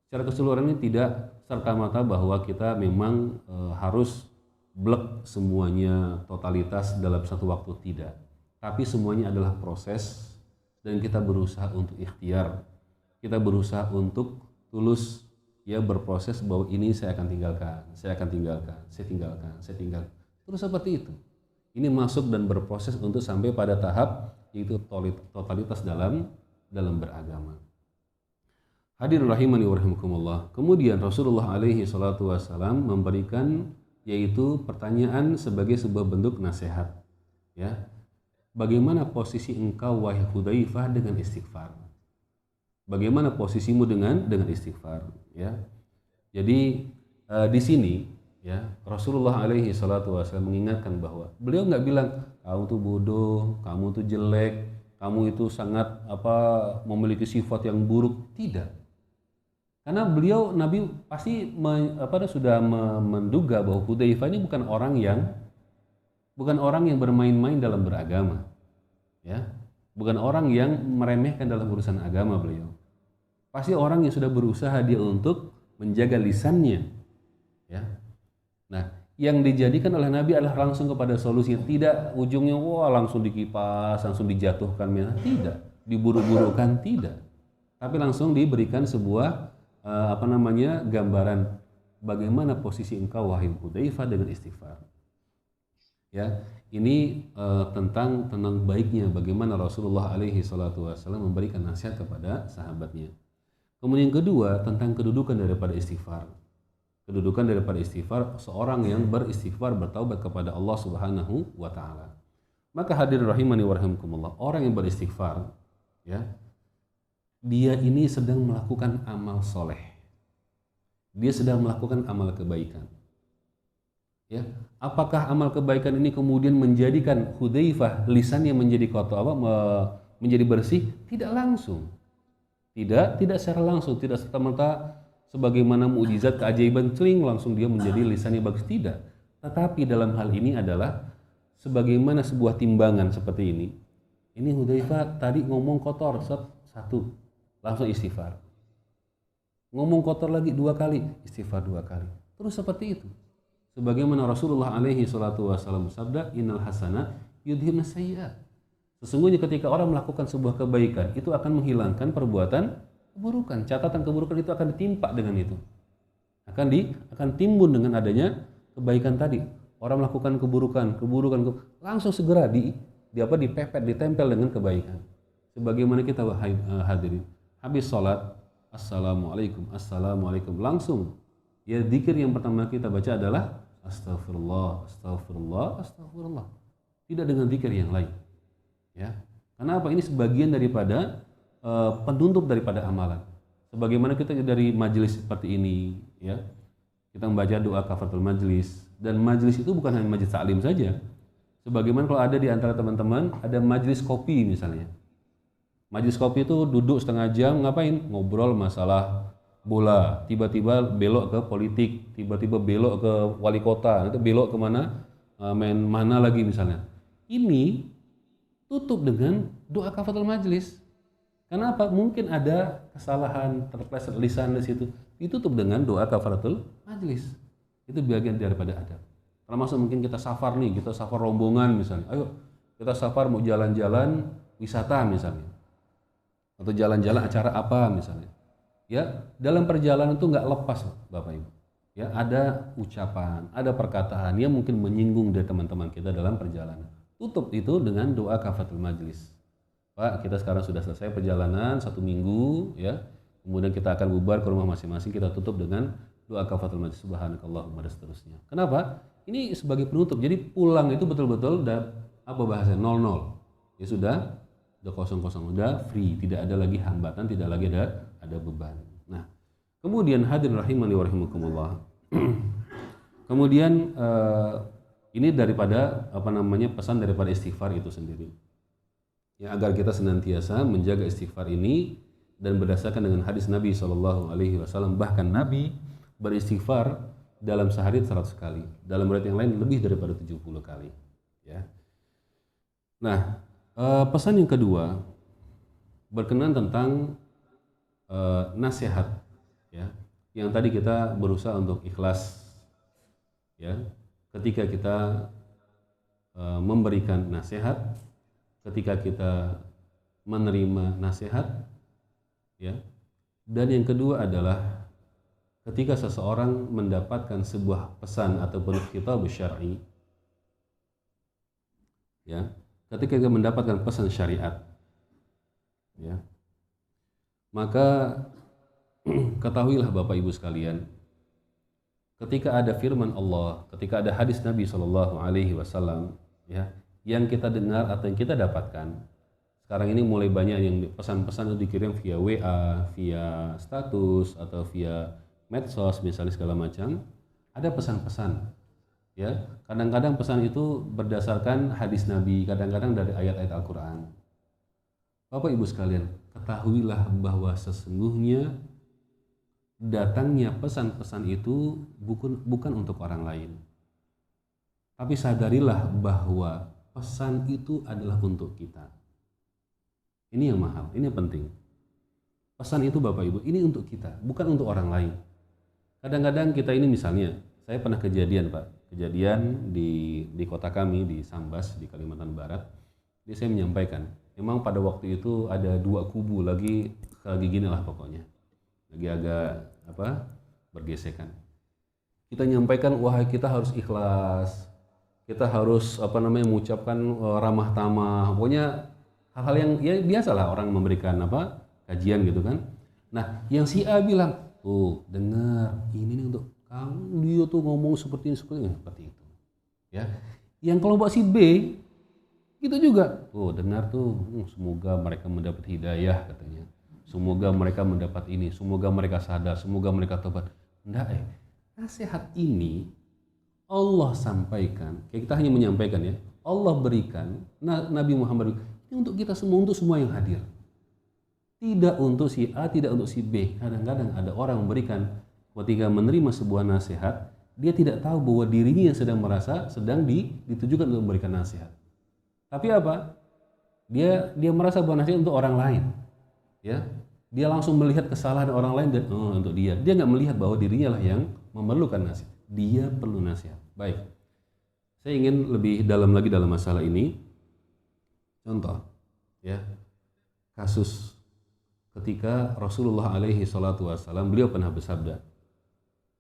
Secara keseluruhan ini tidak serta-merta bahwa kita memang harus blek semuanya totalitas dalam satu waktu, tidak. Tapi semuanya adalah proses. Dan kita berusaha untuk ikhtiar, kita berusaha untuk tulus ya berproses bahwa ini saya akan tinggalkan, saya tinggalkan. Terus seperti itu. Ini masuk dan berproses untuk sampai pada tahap yaitu totalitas dalam beragama. Hadirin rahimani wa rahimakumullah. Kemudian Rasulullah alaihi salatu wasallam memberikan yaitu pertanyaan sebagai sebuah bentuk nasihat. Ya. Bagaimana posisi engkau wahai Hudzaifah dengan istighfar? Bagaimana posisimu dengan istighfar? Ya, jadi di sini ya Rasulullah alaihi salatu wasallam mengingatkan bahwa beliau nggak bilang kamu tuh bodoh, kamu tuh jelek, kamu itu sangat memiliki sifat yang buruk. Tidak, karena beliau Nabi pasti sudah menduga bahwa Hudzaifah ini bukan orang yang bermain-main dalam beragama, ya, bukan orang yang meremehkan dalam urusan agama beliau. Pasti orang yang sudah berusaha dia untuk menjaga lisannya, ya. Nah, yang dijadikan oleh Nabi adalah langsung kepada solusi, tidak ujungnya langsung dikipas, langsung dijatuhkan, tidak, diburu-burukan, tidak, tapi langsung diberikan sebuah gambaran bagaimana posisi engkau wahai Hudzaifah dengan istighfar. Ya, ini tentang baiknya bagaimana Rasulullah alaihi salatu wasallam memberikan nasihat kepada sahabatnya. Kemudian yang kedua tentang kedudukan daripada istighfar. Kedudukan daripada istighfar, seorang yang beristighfar bertaubat kepada Allah Subhanahu wa taala. Maka hadirin rahimani wa rahimakumullah, orang yang beristighfar ya, dia ini sedang melakukan amal soleh. Dia sedang melakukan amal kebaikan. Ya, apakah amal kebaikan ini kemudian menjadikan Hudzaifah lisannya menjadi kotor menjadi bersih? Tidak langsung. Tidak secara langsung, tidak serta-merta sebagaimana mukjizat keajaiban celing langsung dia menjadi lisannya bagus, tidak. Tetapi dalam hal ini adalah sebagaimana sebuah timbangan seperti ini. Ini Hudzaifah tadi ngomong kotor satu, langsung istighfar. Ngomong kotor lagi 2 kali, istighfar 2 kali. Terus seperti itu. Sebagaimana Rasulullah alaihi salatu wasallam bersabda, innal hasanat yudhibna sayyi'at. Sesungguhnya ketika orang melakukan sebuah kebaikan, itu akan menghilangkan perbuatan keburukan. Catatan keburukan itu akan ditimpa dengan itu. Akan timbun dengan adanya kebaikan tadi. Orang melakukan keburukan langsung segera dipepet, ditempel dengan kebaikan. Sebagaimana kita hadirin, habis sholat, assalamualaikum, assalamualaikum, langsung ya zikir yang pertama kita baca adalah astagfirullah, astagfirullah, astagfirullah. Tidak dengan zikir yang lain. Ya. Karena apa? Ini sebagian daripada penutup daripada amalan. Sebagaimana kita dari majelis seperti ini, ya, kita membaca doa kafaratul majelis, dan majelis itu bukan hanya majelis taklim saja. Sebagaimana kalau ada di antara teman-teman ada majelis kopi misalnya. Majelis kopi itu duduk setengah jam ngapain? Ngobrol masalah bola, tiba-tiba belok ke politik, tiba-tiba belok ke wali kota, itu belok kemana? Main mana lagi misalnya. Ini tutup dengan doa kafaratul majelis. Karena apa? Mungkin ada kesalahan, terpleset lisan di situ. Ditutup dengan doa kafaratul majelis. Itu bagian daripada adab. Termasuk mungkin kita safar nih, kita safar rombongan misalnya. Ayo, kita safar mau jalan-jalan wisata misalnya. Atau jalan-jalan acara apa misalnya. Ya, dalam perjalanan itu nggak lepas Bapak Ibu. Ya, ada ucapan, ada perkataan yang mungkin menyinggung dari teman-teman kita dalam perjalanan. Tutup itu dengan doa kafaratul majelis. Pak, kita sekarang sudah selesai perjalanan 1 minggu, ya. Kemudian kita akan bubar ke rumah masing-masing. Kita tutup dengan doa kafaratul majelis, subhanakallahumma dan seterusnya. Kenapa? Ini sebagai penutup. Jadi pulang itu betul-betul apa bahasanya 00. Ya sudah kosong-kosong, udah free, tidak ada lagi hambatan, tidak lagi ada beban. Nah, kemudian hadirin rahimani wa rahimakumullah. Kemudian ini daripada pesan daripada istighfar itu sendiri. Ya, agar kita senantiasa menjaga istighfar ini dan berdasarkan dengan hadis Nabi SAW, bahkan Nabi beristighfar dalam sehari 100 kali, dalam riwayat yang lain lebih daripada 70 kali. Ya. Nah, pesan yang kedua berkenaan tentang nasihat, ya, yang tadi kita berusaha untuk ikhlas, ya, ketika kita memberikan nasihat, ketika kita menerima nasihat, ya, dan yang kedua adalah ketika seseorang mendapatkan sebuah pesan ataupun khitab syar'i, ya, ketika kita mendapatkan pesan syariat, ya, maka ketahuilah Bapak Ibu sekalian, ketika ada firman Allah, ketika ada hadis Nabi SAW, ya, yang kita dengar atau yang kita dapatkan, sekarang ini mulai banyak yang pesan-pesan itu dikirim via WA, via status atau via medsos misalnya segala macam. Ada pesan-pesan, ya. Kadang-kadang pesan itu berdasarkan hadis Nabi, kadang-kadang dari ayat-ayat Al-Quran. Bapak Ibu sekalian, ketahuilah bahwa sesungguhnya datangnya pesan-pesan itu bukan untuk orang lain. Tapi sadarilah bahwa pesan itu adalah untuk kita. Ini yang mahal, ini yang penting. Pesan itu Bapak Ibu, ini untuk kita, bukan untuk orang lain. Kadang-kadang kita ini misalnya, saya pernah kejadian di kota kami di Sambas di Kalimantan Barat. Jadi saya menyampaikan, memang pada waktu itu ada 2 kubu lagi gini lah pokoknya, lagi agak bergesekan. Kita menyampaikan, wah kita harus ikhlas, kita harus mengucapkan ramah tamah, pokoknya hal-hal yang ya biasalah orang memberikan kajian gitu kan. Nah, yang si A bilang, tuh dengar, ini nih untuk kamu, dia tuh ngomong seperti itu, ya. Yang kelompok si B gitu juga, tuh dengar tuh, semoga mereka mendapat hidayah katanya, semoga mereka mendapat ini, semoga mereka sadar, semoga mereka tobat. Enggak, nasihat ini Allah sampaikan, kayak kita hanya menyampaikan, ya, Allah berikan, Nabi Muhammad ini untuk kita semua, untuk semua yang hadir. Tidak untuk si A, tidak untuk si B. Kadang-kadang ada orang memberikan, ketika menerima sebuah nasihat, dia tidak tahu bahwa dirinya yang sedang ditujukan untuk memberikan nasihat. Tapi apa? Dia merasa bahwa nasihat untuk orang lain. Ya, dia langsung melihat kesalahan orang lain dan untuk dia. Dia nggak melihat bahwa dirinya lah yang memerlukan nasihat. Dia perlu nasihat. Baik. Saya ingin lebih dalam lagi dalam masalah ini. Contoh, ya, kasus ketika Rasulullah alaihi salatu wassalam, beliau pernah bersabda,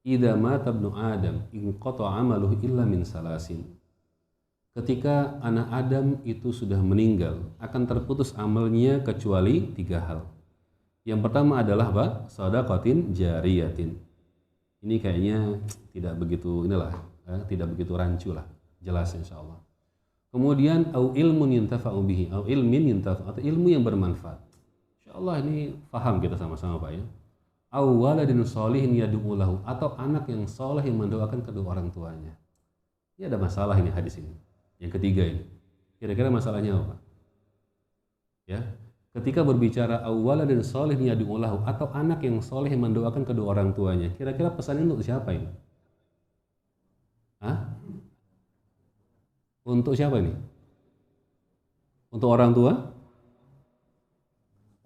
idza mata ibnu adam inqata amaluhu illa min salasin, ketika anak Adam itu sudah meninggal, akan terputus amalnya kecuali 3 hal. Yang pertama adalah apa? Shadaqatin jariyatin. Ini kayaknya tidak begitu tidak begitu rancu lah, jelas insyaallah. Kemudian au ilmun yuntafa'u bihi, au ilmin yuntafa'u, atau ilmu yang bermanfaat. Insyaallah ini paham kita sama-sama Pak ya. Au waladin sholihin yad'u lahu, atau anak yang soleh yang mendoakan kedua orang tuanya. Ini ada masalah ini hadis ini. Yang ketiga ini. Kira-kira masalahnya apa? Ya. Ketika berbicara awwala dan soleh yad'ulahu, atau anak yang soleh yang mendoakan kedua orang tuanya, kira-kira pesannya untuk siapa ini? Hah? Untuk siapa ini? Untuk orang tua?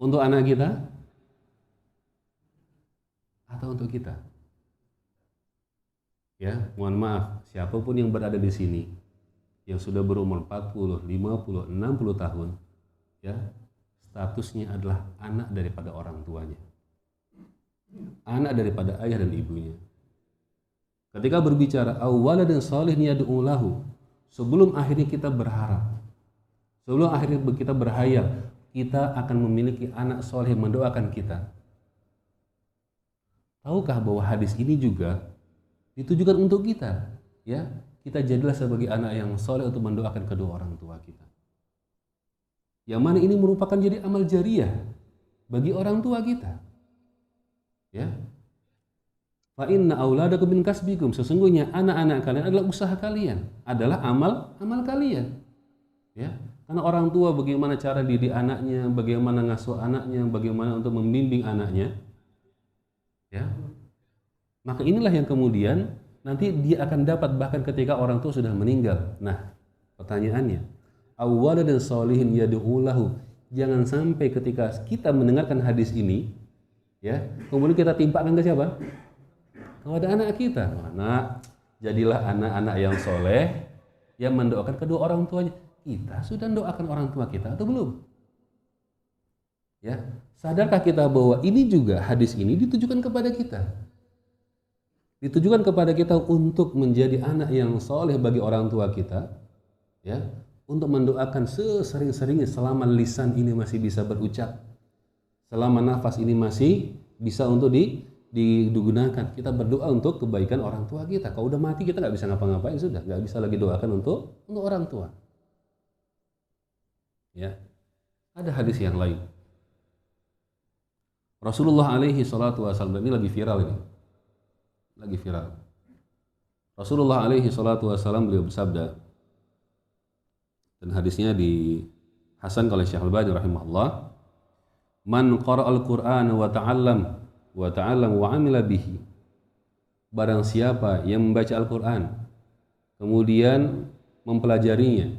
Untuk anak kita? Atau untuk kita? Ya, mohon maaf, siapapun yang berada di sini, yang sudah berumur 40, 50, 60 tahun, ya, statusnya adalah anak daripada orang tuanya, anak daripada ayah dan ibunya. Ketika berbicara awwala dan salih yad'u lahu, sebelum akhirnya kita berharap, sebelum akhirnya kita berhayal kita akan memiliki anak soleh yang mendoakan kita, tahukah bahwa hadis ini juga ditujukan untuk kita, ya, kita jadilah sebagai anak yang soleh untuk mendoakan kedua orang tua kita. Yang mana ini merupakan jadi amal jariah bagi orang tua kita. Ya. Fa inna auladakum min kasbikum, sesungguhnya anak-anak kalian adalah usaha kalian, adalah amal kalian. Ya. Karena orang tua bagaimana cara didik anaknya, bagaimana ngasuh anaknya, bagaimana untuk membimbing anaknya. Ya. Maka inilah yang kemudian nanti dia akan dapat bahkan ketika orang tua sudah meninggal. Nah, pertanyaannya, awwala dan solihin yad'u lahu. Jangan sampai ketika kita mendengarkan hadis ini, ya, kemudian kita timpakan ke siapa? Kepada anak kita. Anak, jadilah anak-anak yang soleh yang mendoakan kedua orang tuanya. Kita sudah mendoakan orang tua kita atau belum? Ya, sadarkah kita bahwa ini juga hadis ini ditujukan kepada kita? Ditujukan kepada kita untuk menjadi anak yang soleh bagi orang tua kita, ya, untuk mendoakan sesering-seringnya selama lisan ini masih bisa berucap, selama nafas ini masih bisa untuk digunakan. Kita berdoa untuk kebaikan orang tua kita. Kalau udah mati kita nggak bisa ngapa-ngapain, sudah nggak bisa lagi doakan untuk orang tua. Ya, ada hadis yang lain. Rasulullah alaihi salatu wasallam, ini lagi viral ini. Lagi viral. Rasulullah alaihi salatu wasallam beliau bersabda, dan hadisnya dihasan oleh Syekh Al-Albani rahimahullah, man qara'al Qur'an wa ta'allam wa 'amila bihi. Barang siapa yang membaca Al-Qur'an, kemudian mempelajarinya,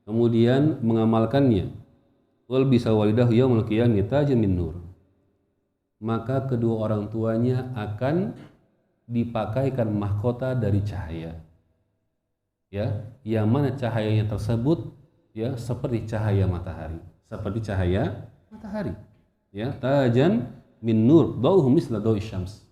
kemudian mengamalkannya, wal bisa walidahu yaumul qiyamah tajan min nur. Maka kedua orang tuanya akan dipakaikan mahkota dari cahaya. Ya, yang mana cahayanya tersebut, ya, seperti cahaya matahari, ya, tajan min nur dauhu misla dawi syams,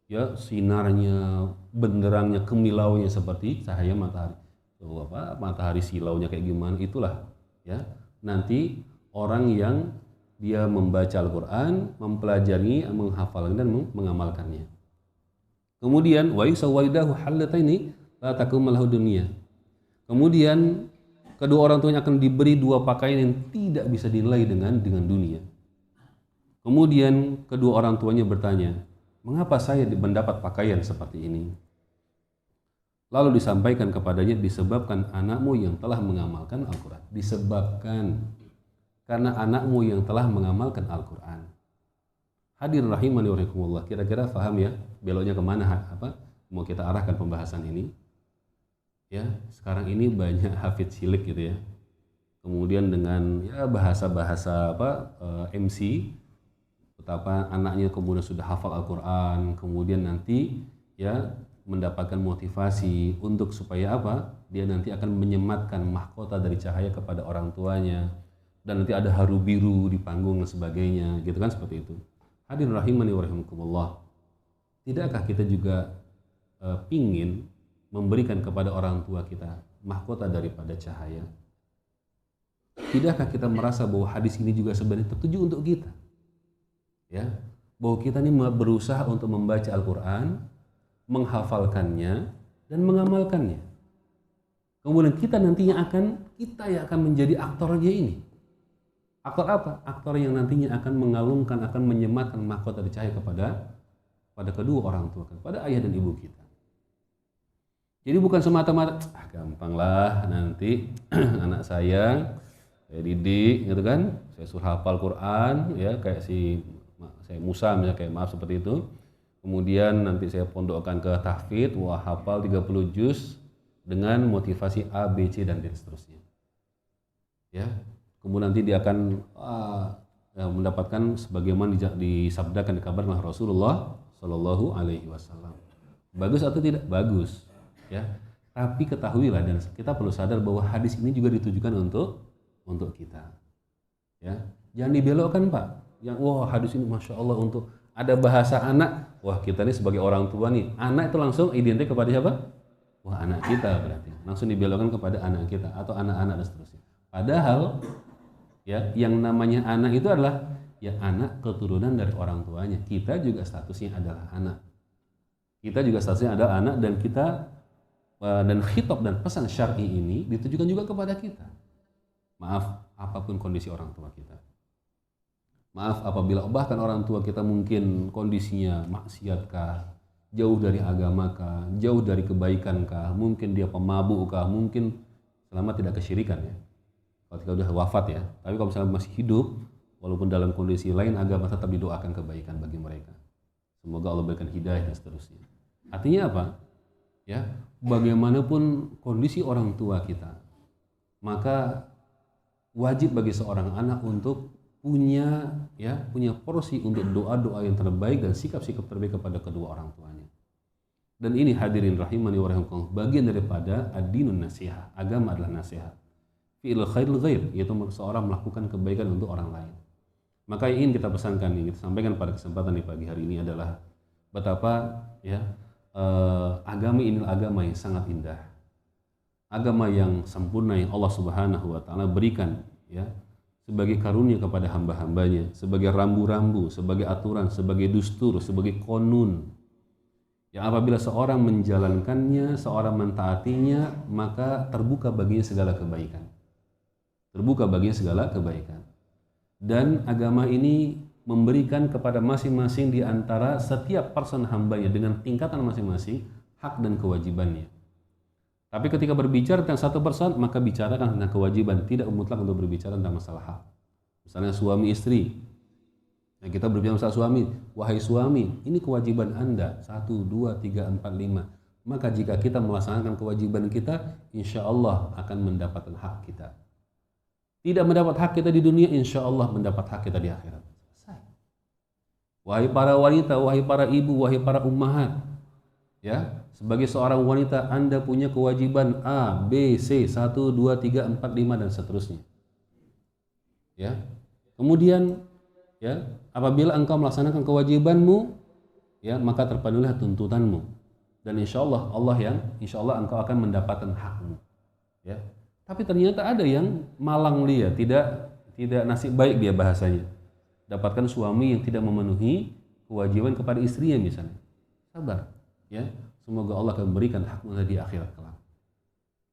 ya, sinarnya, benderangnya, kemilaunya seperti cahaya matahari. So, matahari silaunya kayak gimana, itulah, ya, nanti orang yang dia membaca Al-Quran, mempelajari, menghafalkan dan mengamalkannya. Kemudian wa yusawwidahu hallataini la takum lahu dunya. Kemudian kedua orang tuanya akan diberi 2 pakaian yang tidak bisa dinilai dengan dunia. Kemudian kedua orang tuanya bertanya, mengapa saya mendapat pakaian seperti ini? Lalu disampaikan kepadanya, disebabkan anakmu yang telah mengamalkan Al-Quran. Disebabkan karena anakmu yang telah mengamalkan Al-Quran. Hadir rahimani wa rahimakumullah. Kira-kira paham ya beloknya kemana, mau kita arahkan pembahasan ini? Ya, sekarang ini banyak hafid cilik gitu ya. Kemudian dengan ya bahasa-bahasa MC, betapa anaknya kemudian sudah hafal Al-Quran, kemudian nanti ya mendapatkan motivasi untuk supaya dia nanti akan menyematkan mahkota dari cahaya kepada orang tuanya, dan nanti ada haru biru di panggung dan sebagainya, gitu kan, seperti itu. Hadirin rahimani wa rahimakumullah. Tidakkah kita juga pingin memberikan kepada orang tua kita mahkota daripada cahaya. Tidakkah kita merasa bahwa hadis ini juga sebenarnya tertuju untuk kita? Ya, bahwa kita ini berusaha untuk membaca Al-Quran, menghafalkannya, dan mengamalkannya. Kemudian kita nantinya kita yang akan menjadi aktornya ini. Aktor apa? Aktor yang nantinya akan mengalungkan, akan menyematkan mahkota cahaya pada kedua orang tua, kepada ayah dan ibu kita. Jadi bukan semata-mata, gampang lah nanti anak saya didik, gitu kan? Saya suruh hafal Quran, ya kayak saya Musa misalnya, kayak maaf seperti itu. Kemudian nanti saya pondokkan ke tahfidz, wah hafal 30 juz dengan motivasi A, B, C dan seterusnya. Ya, kemudian nanti dia akan mendapatkan sebagaimana disabdakan, dikabarkan Rasulullah Shallallahu Alaihi Wasallam. Bagus atau tidak? Bagus. Ya, tapi ketahuilah dan kita perlu sadar bahwa hadis ini juga ditujukan untuk kita. Ya, jangan dibelokkan Pak. Yang wah hadis ini masya Allah untuk ada bahasa anak. Wah kita ini sebagai orang tua nih, anak itu langsung identik kepada siapa? Wah anak kita berarti. Langsung dibelokkan kepada anak kita atau anak-anak dan seterusnya. Padahal ya yang namanya anak itu adalah ya anak keturunan dari orang tuanya. Kita juga statusnya adalah anak. Kita juga statusnya adalah anak dan kita dan khitab dan pesan syar'i ini ditujukan juga kepada kita. Maaf apapun kondisi orang tua kita. Maaf apabila bahkan orang tua kita mungkin kondisinya maksiatkah, jauh dari agamakah, jauh dari kebaikankah, mungkin dia pemabuk mungkin selama tidak kesyirikan ya. Kalau kita sudah wafat ya. Tapi kalau misalnya masih hidup, walaupun dalam kondisi lain agama tetap didoakan kebaikan bagi mereka. Semoga Allah berikan hidayah dan seterusnya. Artinya apa? Ya, bagaimanapun kondisi orang tua kita, maka wajib bagi seorang anak untuk punya porsi untuk doa-doa yang terbaik dan sikap-sikap terbaik kepada kedua orang tuanya. Dan ini hadirin rahimani wa rahimakumullah, bagian daripada ad-dinun nasihat. Agama adalah nasihat. Fi'il khairil ghair, yaitu seorang melakukan kebaikan untuk orang lain. Maka yang ingin kita pesankan, yang kita sampaikan pada kesempatan di pagi hari ini adalah betapa agama ini agama yang sangat indah. Agama yang sempurna yang Allah Subhanahu wa taala berikan ya sebagai karunia kepada hamba-hambanya, sebagai rambu-rambu, sebagai aturan, sebagai dustur, sebagai konun. Yang apabila seorang menjalankannya, seorang mentaatinya, maka terbuka baginya segala kebaikan. Terbuka baginya segala kebaikan. Dan agama ini memberikan kepada masing-masing di antara setiap person hambanya dengan tingkatan masing-masing hak dan kewajibannya. Tapi ketika berbicara tentang satu person, maka bicarakan tentang kewajiban, tidak mutlak untuk berbicara tentang masalah hak. Misalnya suami istri, nah, kita berbicara masalah suami, wahai suami, ini kewajiban Anda, 1, 2, 3, 4, 5. Maka jika kita melaksanakan kewajiban kita, insya Allah akan mendapatkan hak kita. Tidak mendapat hak kita di dunia, insya Allah mendapat hak kita di akhirat. Selesai. Wahai para wanita, wahai para ibu, wahai para ummahat, ya, sebagai seorang wanita Anda punya kewajiban A, B, C, 1, 2, 3, 4, 5 dan seterusnya. Ya. Kemudian ya, apabila engkau melaksanakan kewajibanmu, ya, maka terpenuhilah tuntutanmu. Dan insya Allah insya Allah engkau akan mendapatkan hakmu. Ya. Tapi ternyata ada yang malang dia, tidak nasib baik dia bahasanya. Dapatkan suami yang tidak memenuhi kewajiban kepada istrinya misalnya. Sabar, ya. Semoga Allah akan memberikan hakmu di akhirat kelak.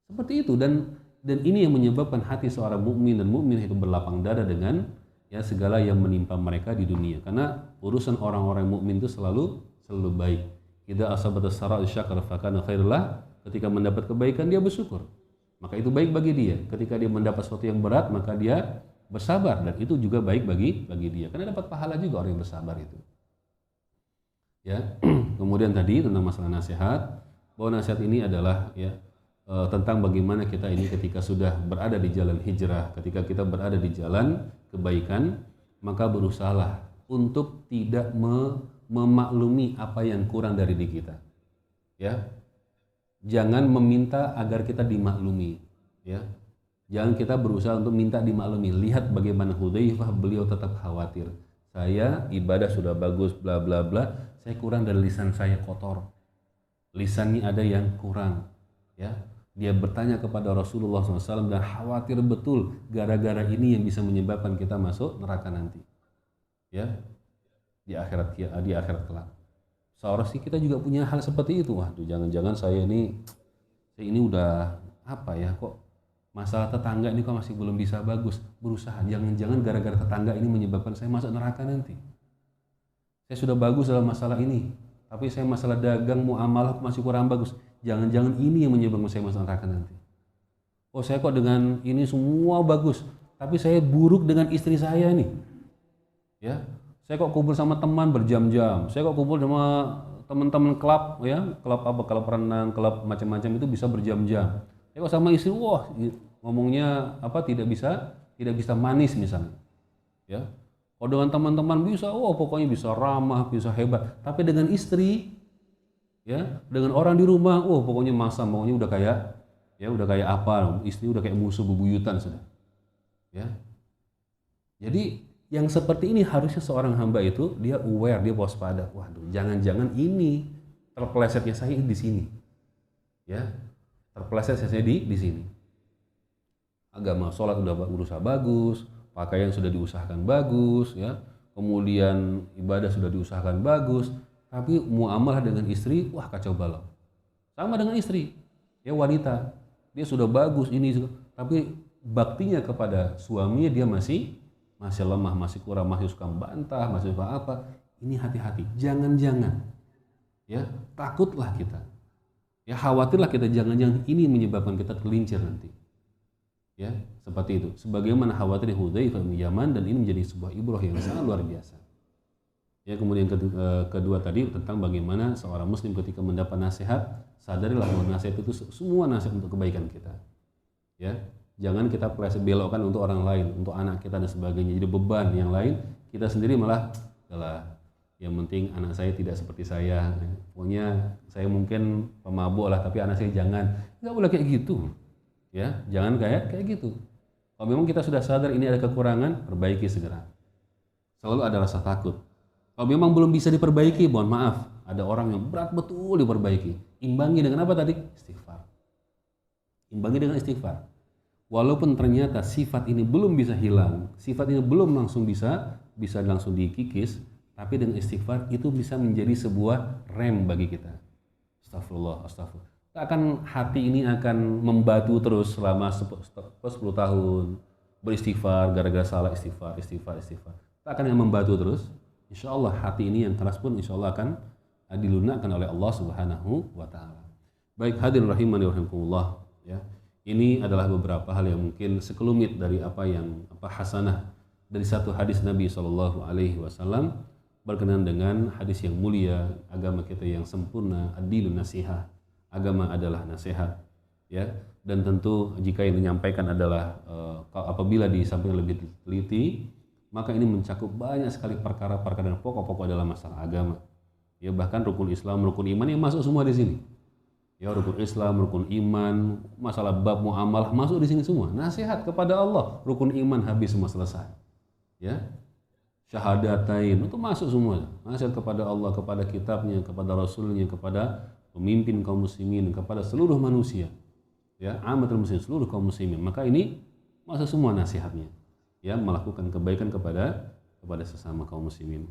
Seperti itu dan ini yang menyebabkan hati seorang mukmin dan mukmin itu berlapang dada dengan ya segala yang menimpa mereka di dunia. Karena urusan orang-orang mukmin itu selalu baik. Idza asabatas saraa syakara fa kana khairul lah. Ketika mendapat kebaikan dia bersyukur. Maka itu baik bagi dia. Ketika dia mendapat sesuatu yang berat, maka dia bersabar dan itu juga baik bagi dia. Karena dapat pahala juga orang yang bersabar itu. Ya. Kemudian tadi tentang masalah nasihat, bahwa nasihat ini adalah ya tentang bagaimana kita ini ketika sudah berada di jalan hijrah, ketika kita berada di jalan kebaikan, maka berusahalah untuk tidak memaklumi apa yang kurang dari diri kita. Ya. Jangan meminta agar kita dimaklumi, ya. Jangan kita berusaha untuk minta dimaklumi. Lihat bagaimana Hudzaifah, beliau tetap khawatir. Saya ibadah sudah bagus, bla bla bla. Saya kurang dari lisan saya kotor. Lisannya ada yang kurang, ya. Dia bertanya kepada Rasulullah SAW dan khawatir betul gara-gara ini yang bisa menyebabkan kita masuk neraka nanti. Ya, di akhirat kelak. Seharusnya kita juga punya hal seperti itu. Waduh, jangan-jangan saya ini udah apa ya, kok masalah tetangga ini kok masih belum bisa bagus. Berusaha, jangan-jangan gara-gara tetangga ini menyebabkan saya masuk neraka nanti. Saya sudah bagus dalam masalah ini, tapi saya masalah dagang muamalah masih kurang bagus. Jangan-jangan ini yang menyebabkan saya masuk neraka nanti. Oh, saya kok dengan ini semua bagus, tapi saya buruk dengan istri saya nih. Ya, saya kok kumpul sama teman berjam-jam. Saya kok kumpul sama teman-teman klub, ya, klub apa, klub renang, klub macam-macam itu bisa berjam-jam. Saya kok sama istri, wah, ngomongnya apa tidak bisa manis misalnya. Ya. Kalau dengan teman-teman bisa, wah pokoknya bisa ramah, bisa hebat. Tapi dengan istri, ya, dengan orang di rumah, wah pokoknya pokoknya udah kayak apa, istri udah kayak musuh bebuyutan sudah. Ya. Jadi yang seperti ini harusnya seorang hamba itu dia aware, dia waspada. Waduh, jangan-jangan ini terpelesetnya saya di sini. Ya. Terpeleset saya di sini. Agama sholat udah berusaha bagus, pakaian sudah diusahakan bagus, ya. Kemudian ibadah sudah diusahakan bagus, tapi muamalah dengan istri, wah kacau balau. Sama dengan istri, ya wanita, dia sudah bagus ini, tapi baktinya kepada suaminya dia masih lemah, masih kurang, masih suka bantah, masih suka apa. Ini hati-hati, jangan-jangan, ya takutlah kita, ya khawatirlah kita, jangan-jangan ini menyebabkan kita tergelincir nanti, ya seperti itu. Sebagaimana khawatir Hudzaifah bin Yaman, dan ini menjadi sebuah ibrah yang sangat luar biasa. Ya, kemudian kedua tadi tentang bagaimana seorang muslim ketika mendapat nasihat, sadarilah bahwa nasihat itu semua nasihat untuk kebaikan kita, ya. Jangan kita belokkan untuk orang lain, untuk anak kita dan sebagainya. Jadi beban yang lain, kita sendiri malah yang penting anak saya tidak seperti saya. Pokoknya saya mungkin pemabuk lah, tapi anak saya jangan. Nggak boleh kayak gitu. Ya, jangan kayak gitu. Kalau memang kita sudah sadar ini ada kekurangan, perbaiki segera. Selalu ada rasa takut. Kalau memang belum bisa diperbaiki, mohon maaf, ada orang yang berat betul diperbaiki. Imbangi dengan apa tadi? Istighfar. Imbangi dengan istighfar. Walaupun ternyata sifat ini belum bisa hilang, sifat ini belum langsung bisa langsung dikikis, tapi dengan istighfar itu bisa menjadi sebuah rem bagi kita. Astagfirullah. Hati ini akan membatu terus selama 10 tahun beristighfar, gara-gara salah istighfar. Tak akan membatu terus. Insya Allah hati ini yang keras pun insya Allah akan dilunakkan oleh Allah Subhanahu wa Ta'ala. Baik, hadirin rahimani wa rahimakumullah, ya. Ini adalah beberapa hal yang mungkin sekelumit dari apa hasanah dari satu hadis Nabi SAW berkenaan dengan hadis yang mulia, agama kita yang sempurna, ad-dinun nasihah, agama adalah nasihat, ya. Dan tentu jika yang menyampaikan adalah apabila disampaikan lebih teliti, maka ini mencakup banyak sekali perkara-perkara dan pokok-pokok dalam masalah agama. Ya, bahkan rukun Islam, rukun iman yang masuk semua di sini. Ya, rukun Islam, rukun iman, masalah bab muamalah masuk di sini semua. Nasihat kepada Allah, rukun iman habis semua selesai. Ya. Syahadatain itu masuk semua. Nasihat kepada Allah, kepada kitabnya, kepada rasulnya, kepada pemimpin kaum muslimin, kepada seluruh manusia. Ya, amatul muslimin, seluruh kaum muslimin. Maka ini masuk semua nasihatnya. Ya, melakukan kebaikan kepada sesama kaum muslimin.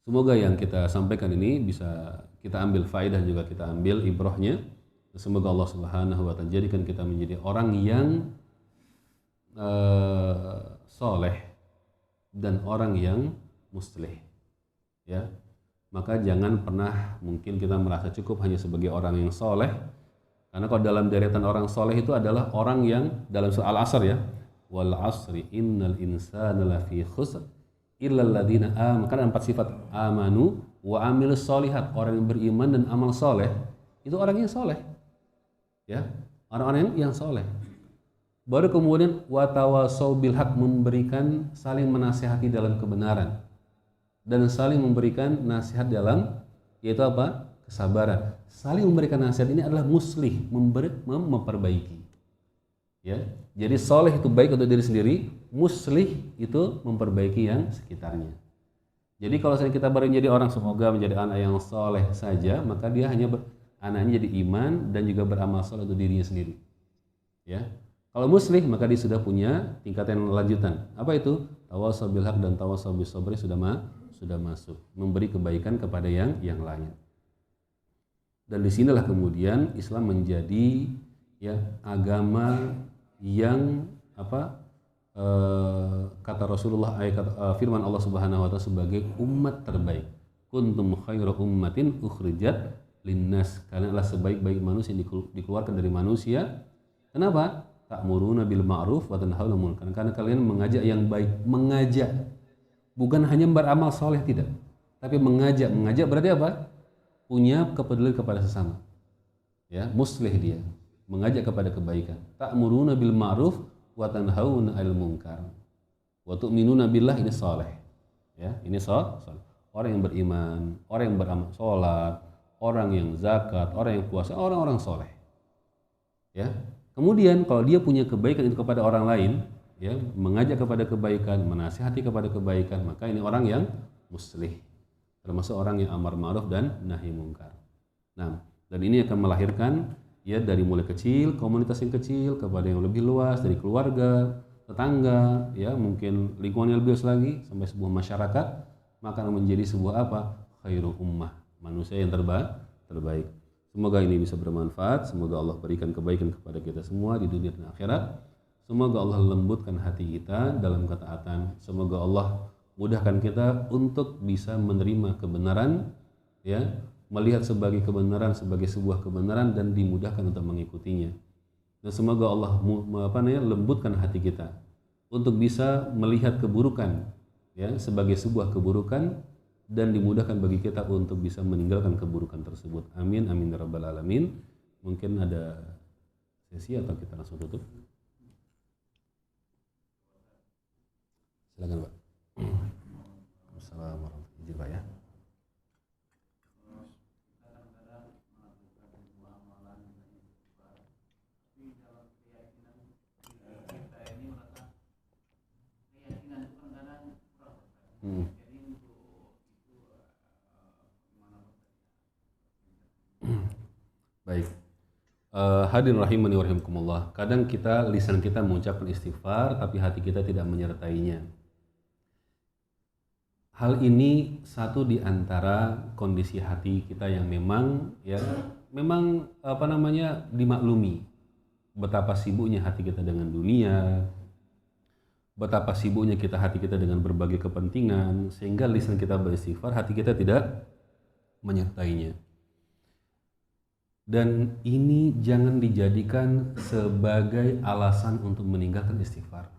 Semoga yang kita sampaikan ini bisa kita ambil faedah, juga kita ambil ibrahnya. Semoga Allah Subhanahu wa Ta'ala jadikan kita menjadi orang yang soleh dan orang yang muslih. Ya, maka jangan pernah mungkin kita merasa cukup hanya sebagai orang yang soleh, karena kalau dalam deretan orang soleh itu adalah orang yang dalam surah Al-Asr, ya, wal asri innal insana lafi khusr illal ladzina amanu. Kan 4 sifat: amanu wa amilus solihat, orang yang beriman dan amal soleh, itu orang yang soleh, ya, orang-orang yang soleh. Baru kemudian watawasau bil haq, memberikan, saling menasihati dalam kebenaran dan saling memberikan nasihat dalam, yaitu apa? Kesabaran. Saling memberikan nasihat ini adalah muslih, memperbaiki. Ya, jadi soleh itu baik untuk diri sendiri, muslih itu memperbaiki yang sekitarnya. Jadi kalau kita baru menjadi orang, semoga menjadi anak yang soleh saja, maka dia hanya anaknya jadi iman dan juga beramal saleh untuk dirinya sendiri. Ya. Kalau muslih maka dia sudah punya tingkatan lanjutan. Apa itu? Tawasau bil haq dan tawasau bis sabr sudah masuk, memberi kebaikan kepada yang lain. Dan disinilah kemudian Islam menjadi ya agama yang kata Rasulullah firman Allah Subhanahu wa taala sebagai umat terbaik. Kuntum khairu ummatin ukhrijat linnas. Kalian adalah sebaik-baik manusia yang dikeluarkan dari manusia. Kenapa? Ta'muruna bil ma'ruf wa tanhauna 'anil munkar. Karena kalian mengajak yang baik, mengajak. Bukan hanya beramal soleh, tidak. Tapi mengajak. Mengajak berarti apa? Punya kepedulian kepada sesama. Ya, muslih dia. Mengajak kepada kebaikan. Ta'muruna bil ma'ruf wa tanhauna 'anil munkar. Wa tu'minuna billah, ini soleh. Ya, ini soleh. Orang yang beriman, orang yang beramal sholat, orang yang zakat, orang yang puasa, orang-orang soleh. Ya. Kemudian kalau dia punya kebaikan itu kepada orang lain, ya, mengajak kepada kebaikan, menasihati kepada kebaikan, maka ini orang yang muslih, termasuk orang yang amar ma'ruf dan nahi mungkar. Nah, dan ini akan melahirkan ya dari mulai kecil, komunitas yang kecil kepada yang lebih luas, dari keluarga, tetangga, ya mungkin lingkungan yang lebih luas lagi sampai sebuah masyarakat, maka akan menjadi sebuah apa? Khairu ummah, manusia yang terbaik. Semoga ini bisa bermanfaat. Semoga Allah berikan kebaikan kepada kita semua di dunia dan akhirat. Semoga Allah lembutkan hati kita dalam ketaatan. Semoga Allah mudahkan kita untuk bisa menerima kebenaran, ya, melihat sebagai kebenaran sebagai sebuah kebenaran dan dimudahkan untuk mengikutinya. Dan semoga Allah lembutkan hati kita untuk bisa melihat keburukan, ya, sebagai sebuah keburukan dan dimudahkan bagi kita untuk bisa meninggalkan keburukan tersebut. Amin, amin ya rabbal alamin. Mungkin ada sesi atau kita langsung tutup? Silakan Pak. Assalamualaikum warahmatullahi wabarakatuh ya. Baik, hadirin rahimani wa rahimakumullah. Kadang lisan kita mengucapkan istighfar, tapi hati kita tidak menyertainya. Hal ini satu di antara kondisi hati kita yang memang dimaklumi. Betapa sibuknya hati kita dengan dunia, betapa sibuknya hati kita dengan berbagai kepentingan, sehingga lisan kita beristighfar, hati kita tidak menyertainya. Dan ini jangan dijadikan sebagai alasan untuk meninggalkan istighfar.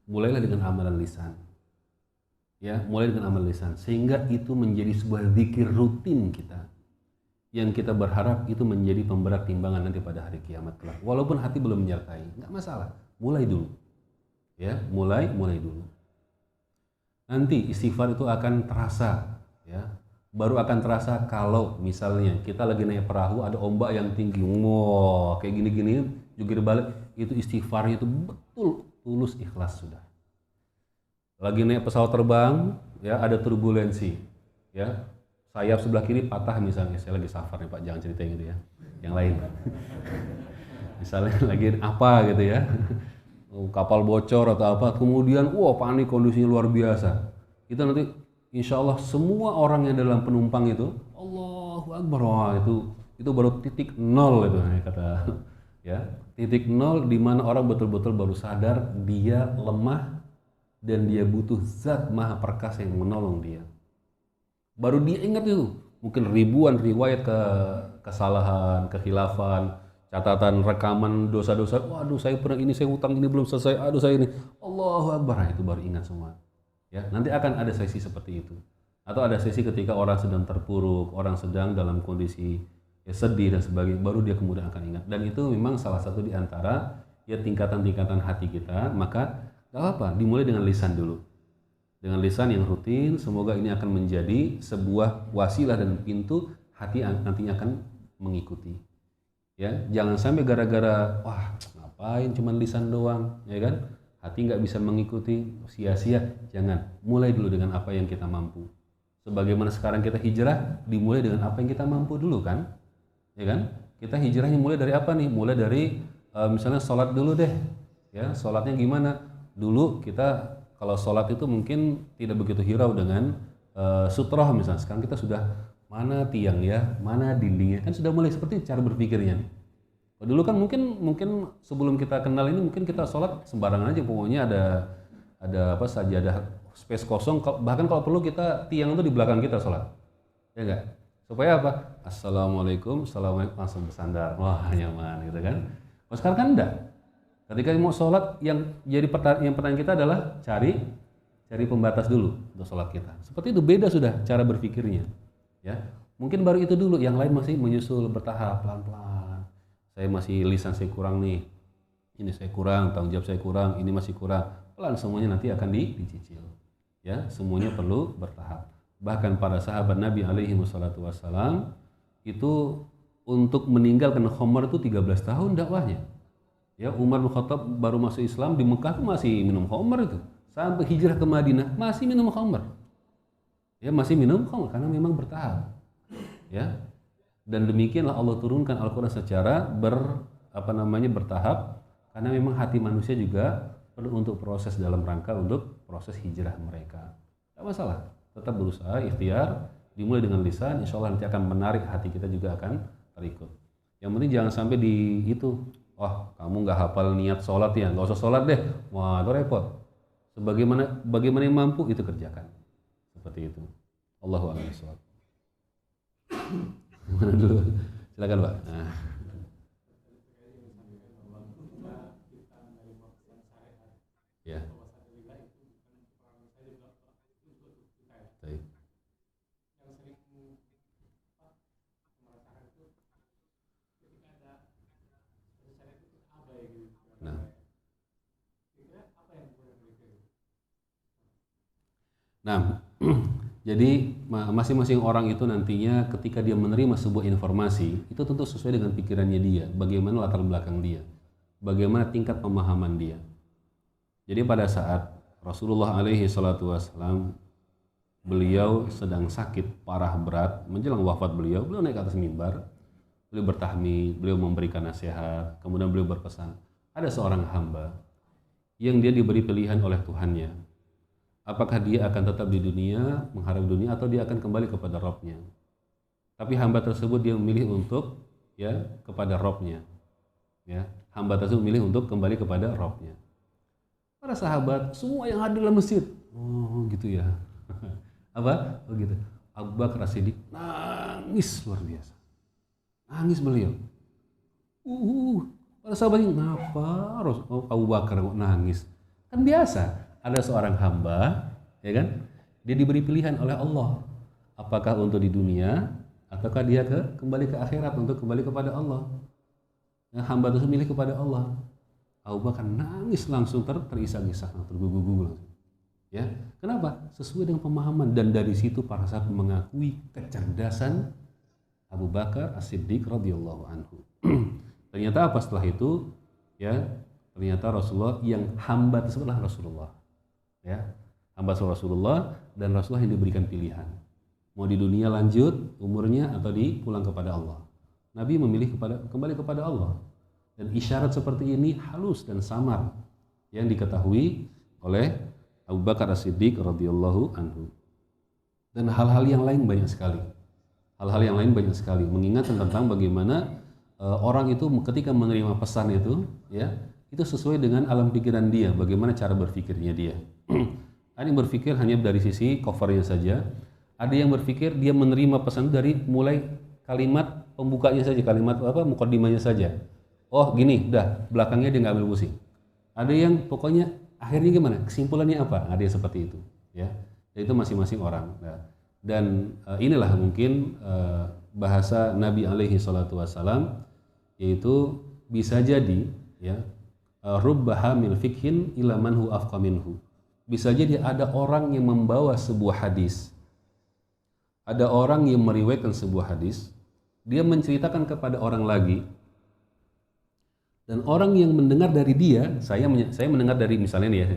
Mulailah dengan amalan lisan. Ya, mulai dengan amalan lisan sehingga itu menjadi sebuah zikir rutin kita. Yang kita berharap itu menjadi pemberat timbangan nanti pada hari kiamat kelak. Walaupun hati belum menyertai, enggak masalah. Mulai dulu. Ya, mulai dulu. Nanti istighfar itu akan terasa, ya. Baru akan terasa kalau misalnya kita lagi naik perahu, ada ombak yang tinggi, wow, kayak gini-gini, jungkir balik, itu istighfarnya itu betul tulus ikhlas sudah. Lagi naik pesawat terbang, ya ada turbulensi, ya sayap sebelah kiri patah misalnya, saya lagi safar nih Pak, jangan ceritain gitu ya, yang lain. Misalnya lagi apa gitu ya, kapal bocor atau apa, kemudian panik, kondisinya luar biasa, kita nanti insya Allah semua orang yang dalam penumpang itu Allahu Akbar, itu baru titik nol itu kata ya, titik nol di mana orang betul-betul baru sadar dia lemah dan dia butuh zat maha perkasa yang menolong dia. Baru dia ingat itu mungkin ribuan riwayat kesalahan, kekhilafan, catatan rekaman dosa-dosa. Waduh, saya pernah ini, saya hutang ini belum selesai, aduh saya ini, Allahu Akbar, itu baru ingat semua. Ya, nanti akan ada sesi seperti itu. Atau ada sesi ketika orang sedang terpuruk, orang sedang dalam kondisi sedih dan sebagainya, baru dia kemudian akan ingat. Dan itu memang salah satu di antara ya tingkatan-tingkatan hati kita. Maka gak apa-apa, dimulai dengan lisan dulu. Dengan lisan yang rutin, semoga ini akan menjadi sebuah wasilah dan pintu hati nantinya akan mengikuti. Ya, jangan sampai gara-gara ngapain cuman lisan doang, ya kan? Hati nggak bisa mengikuti, sia-sia. Jangan, mulai dulu dengan apa yang kita mampu. Sebagaimana sekarang kita hijrah, dimulai dengan apa yang kita mampu dulu kan. ya kan? Kita hijrahnya mulai dari apa nih? Mulai dari misalnya sholat dulu deh, ya sholatnya gimana? Dulu kita kalau sholat itu mungkin tidak begitu hirau dengan sutroh misalnya. Sekarang kita sudah mana tiang ya, mana dindingnya, kan sudah mulai seperti cara berpikirnya nih. Dulu kan mungkin sebelum kita kenal ini mungkin kita sholat sembarangan aja, pokoknya ada apa saja, ada space kosong, bahkan kalau perlu kita tiang itu di belakang kita sholat, ya enggak? Supaya apa? Assalamualaikum, assalamualaikum, langsung bersandar, wah nyaman gitu kan. Kalau sekarang kan enggak. Ketika mau sholat yang jadi pertanyaan kita adalah cari pembatas dulu untuk sholat kita. Seperti itu, beda sudah cara berpikirnya, ya. Mungkin baru itu dulu, yang lain masih menyusul bertahap pelan-pelan. Saya masih lisan saya kurang nih, ini saya kurang, tanggung jawab saya kurang, ini masih kurang, pelan semuanya nanti akan dicicil, ya. Semuanya perlu bertahap. Bahkan para sahabat Nabi alaihi wassalam itu untuk meninggalkan khamar itu 13 tahun dakwahnya, ya. Umar bin Khattab baru masuk Islam di Mekah tuh masih minum khamar itu, sampai hijrah ke Madinah masih minum khamar, ya, masih minum khamar karena memang bertahap, ya. Dan demikianlah Allah turunkan Al-Quran secara bertahap, karena memang hati manusia juga perlu untuk proses dalam rangka untuk proses hijrah mereka. Tidak masalah, tetap berusaha, ikhtiar, dimulai dengan lisan, insya Allah nanti akan menarik, hati kita juga akan terikut. Yang penting jangan sampai di itu, wah kamu nggak hafal niat sholat ya, nggak usah sholat deh, wah itu repot. Bagaimana yang mampu itu kerjakan, seperti itu. Allahu a'lam bishawab. Mana dulu? Silakan Pak. Nah. Ya. Baik. Nah, jadi masing-masing orang itu nantinya ketika dia menerima sebuah informasi, itu tentu sesuai dengan pikirannya dia, bagaimana latar belakang dia, bagaimana tingkat pemahaman dia. Jadi pada saat Rasulullah alaihi salatu wassalam, beliau sedang sakit parah berat, menjelang wafat beliau naik ke atas mimbar, beliau bertahmid, beliau memberikan nasihat, kemudian beliau berpesan, ada seorang hamba yang dia diberi pilihan oleh Tuhannya. Apakah dia akan tetap di dunia, mengharap dunia, atau dia akan kembali kepada Rabb-nya. Tapi hamba tersebut dia memilih untuk kepada Rabb-nya. Ya, hamba tersebut memilih untuk kembali kepada Rabb-nya. Para sahabat semua yang hadir dalam masjid, oh gitu ya. Apa? Oh gitu. Abu Bakar As-Siddiq nangis luar biasa. Nangis beliau. Para sahabat ini, kenapa Abu Bakar kok nangis? Kan biasa. Ada seorang hamba, ya kan? Dia diberi pilihan oleh Allah, apakah untuk di dunia, ataukah dia kembali ke akhirat untuk kembali kepada Allah. Nah, hamba itu milih kepada Allah. Abu Bakar nangis langsung terisak-isak, tergugu-gugu langsung. Ya, kenapa? Sesuai dengan pemahaman, dan dari situ para sahabat mengakui kecerdasan Abu Bakar As-Siddiq radhiyallahu anhu. Ternyata apa setelah itu? Ya, ternyata Rasulullah yang hamba tersebutlah Rasulullah. Ya, hamba Rasulullah, dan Rasulullah yang diberikan pilihan, mau di dunia lanjut umurnya atau pulang kepada Allah. Nabi memilih kembali kepada Allah, dan isyarat seperti ini halus dan samar yang diketahui oleh Abu Bakar As-Siddiq radhiyallahu anhu. Dan hal-hal yang lain banyak sekali, mengingatkan tentang bagaimana orang itu ketika menerima pesan itu, ya, itu sesuai dengan alam pikiran dia, bagaimana cara berpikirnya dia. Ada yang berpikir hanya dari sisi covernya saja, ada yang berpikir dia menerima pesan dari mulai kalimat pembukanya saja, kalimat mukaddimahnya saja. Oh gini, udah, belakangnya dia nggak ambil pusing. Ada yang pokoknya akhirnya gimana, kesimpulannya apa, ada yang seperti itu, ya. Itu masing-masing orang. Dan inilah mungkin bahasa Nabi alaihi salatu wassalam, yaitu bisa jadi, ya, rubba hamil fikhin ila man hu afqa minhu. Bisa jadi ada orang yang membawa sebuah hadis, ada orang yang meriwayatkan sebuah hadis, dia menceritakan kepada orang lagi, dan orang yang mendengar dari dia, saya mendengar dari misalnya nih ya,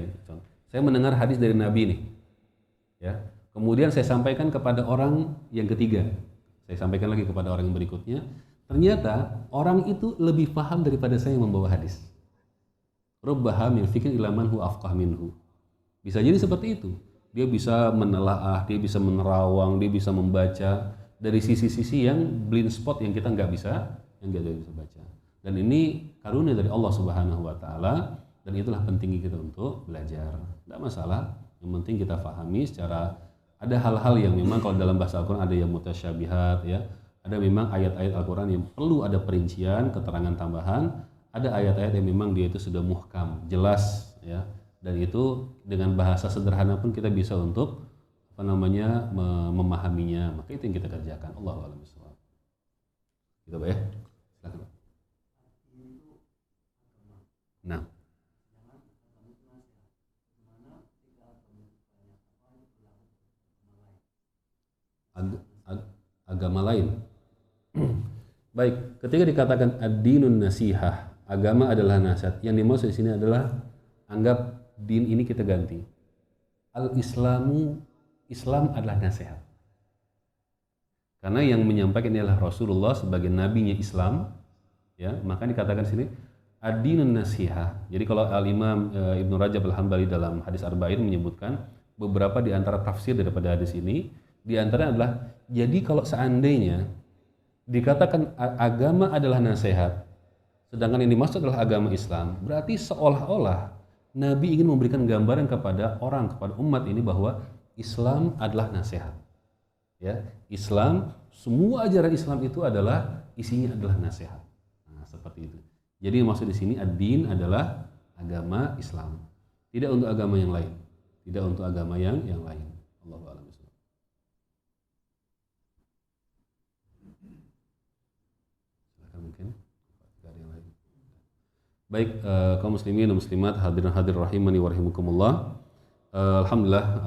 saya mendengar hadis dari Nabi nih, ya, kemudian saya sampaikan kepada orang yang ketiga, saya sampaikan lagi kepada orang yang berikutnya, Ternyata orang itu lebih paham daripada saya yang membawa hadis. Rubbaha min fikrin ila man huwa afqah minhu. Bisa jadi seperti itu. Dia bisa menelaah, dia bisa menerawang, dia bisa membaca dari sisi-sisi yang blind spot yang kita nggak bisa baca. Dan ini karunia dari Allah Subhanahu wa taala, dan itulah pentingnya kita untuk belajar. Tidak masalah, yang penting kita pahami secara, ada hal-hal yang memang kalau dalam bahasa Al-Qur'an ada yang mutasyabihat ya. Ada memang ayat-ayat Al-Qur'an yang perlu ada perincian, keterangan tambahan. Ada ayat-ayat yang memang dia itu sudah muhkam, jelas ya. Dan itu dengan bahasa sederhana pun kita bisa untuk memahaminya. Maka itu yang kita kerjakan. Allahu a'lam bishawab. Gitu Pak ya. Silakan Pak. Nah. Agama lain. Baik, ketika dikatakan ad-dinun nasihah, agama adalah nasihat. Yang dimaksud di sini adalah, anggap din ini kita ganti. Islam adalah nasihat. Karena yang menyampaikan adalah Rasulullah sebagai nabinya Islam, ya, maka dikatakan di sini ad-dinun nasihah. Jadi kalau Al-Imam Ibnu Rajab Al-Hambali dalam hadis Arba'in menyebutkan beberapa di antara tafsir daripada hadis ini, di antaranya adalah, jadi kalau seandainya dikatakan agama adalah nasihat, sedangkan yang dimaksud adalah agama Islam, berarti seolah-olah Nabi ingin memberikan gambaran kepada umat ini bahwa Islam adalah nasihat. Ya, Islam, semua ajaran Islam itu adalah isinya adalah nasihat. Nah, seperti itu. Jadi yang maksud di sini ad-din adalah agama Islam, tidak untuk agama yang lain, tidak untuk agama yang lain. Allahu a'lam. Mungkin ada yang lain. Baik, kaum muslimin dan muslimat, hadirin hadir rahimani wa rahimakumullah. Alhamdulillah,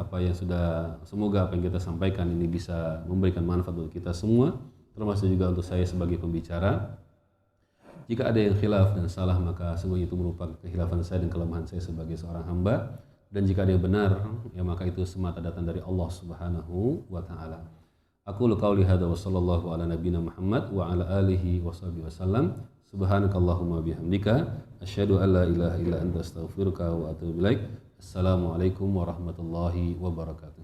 semoga apa yang kita sampaikan ini bisa memberikan manfaat untuk kita semua, termasuk juga untuk saya sebagai pembicara. Jika ada yang khilaf dan salah, maka semuanya itu merupakan kekhilafan saya dan kelemahan saya sebagai seorang hamba. Dan jika ada yang benar, ya maka itu semata datang dari Allah Subhanahu wa taala. Aqulu qauli hadza wa sallallahu ala nabiyyina Muhammad wa ala alihi wa sahbihi wasallam. Subhanakallahumma bihamdika asyhadu an la ilaha illa anta astaghfiruka wa atubu ilaik. Assalamualaikum warahmatullahi wabarakatuh.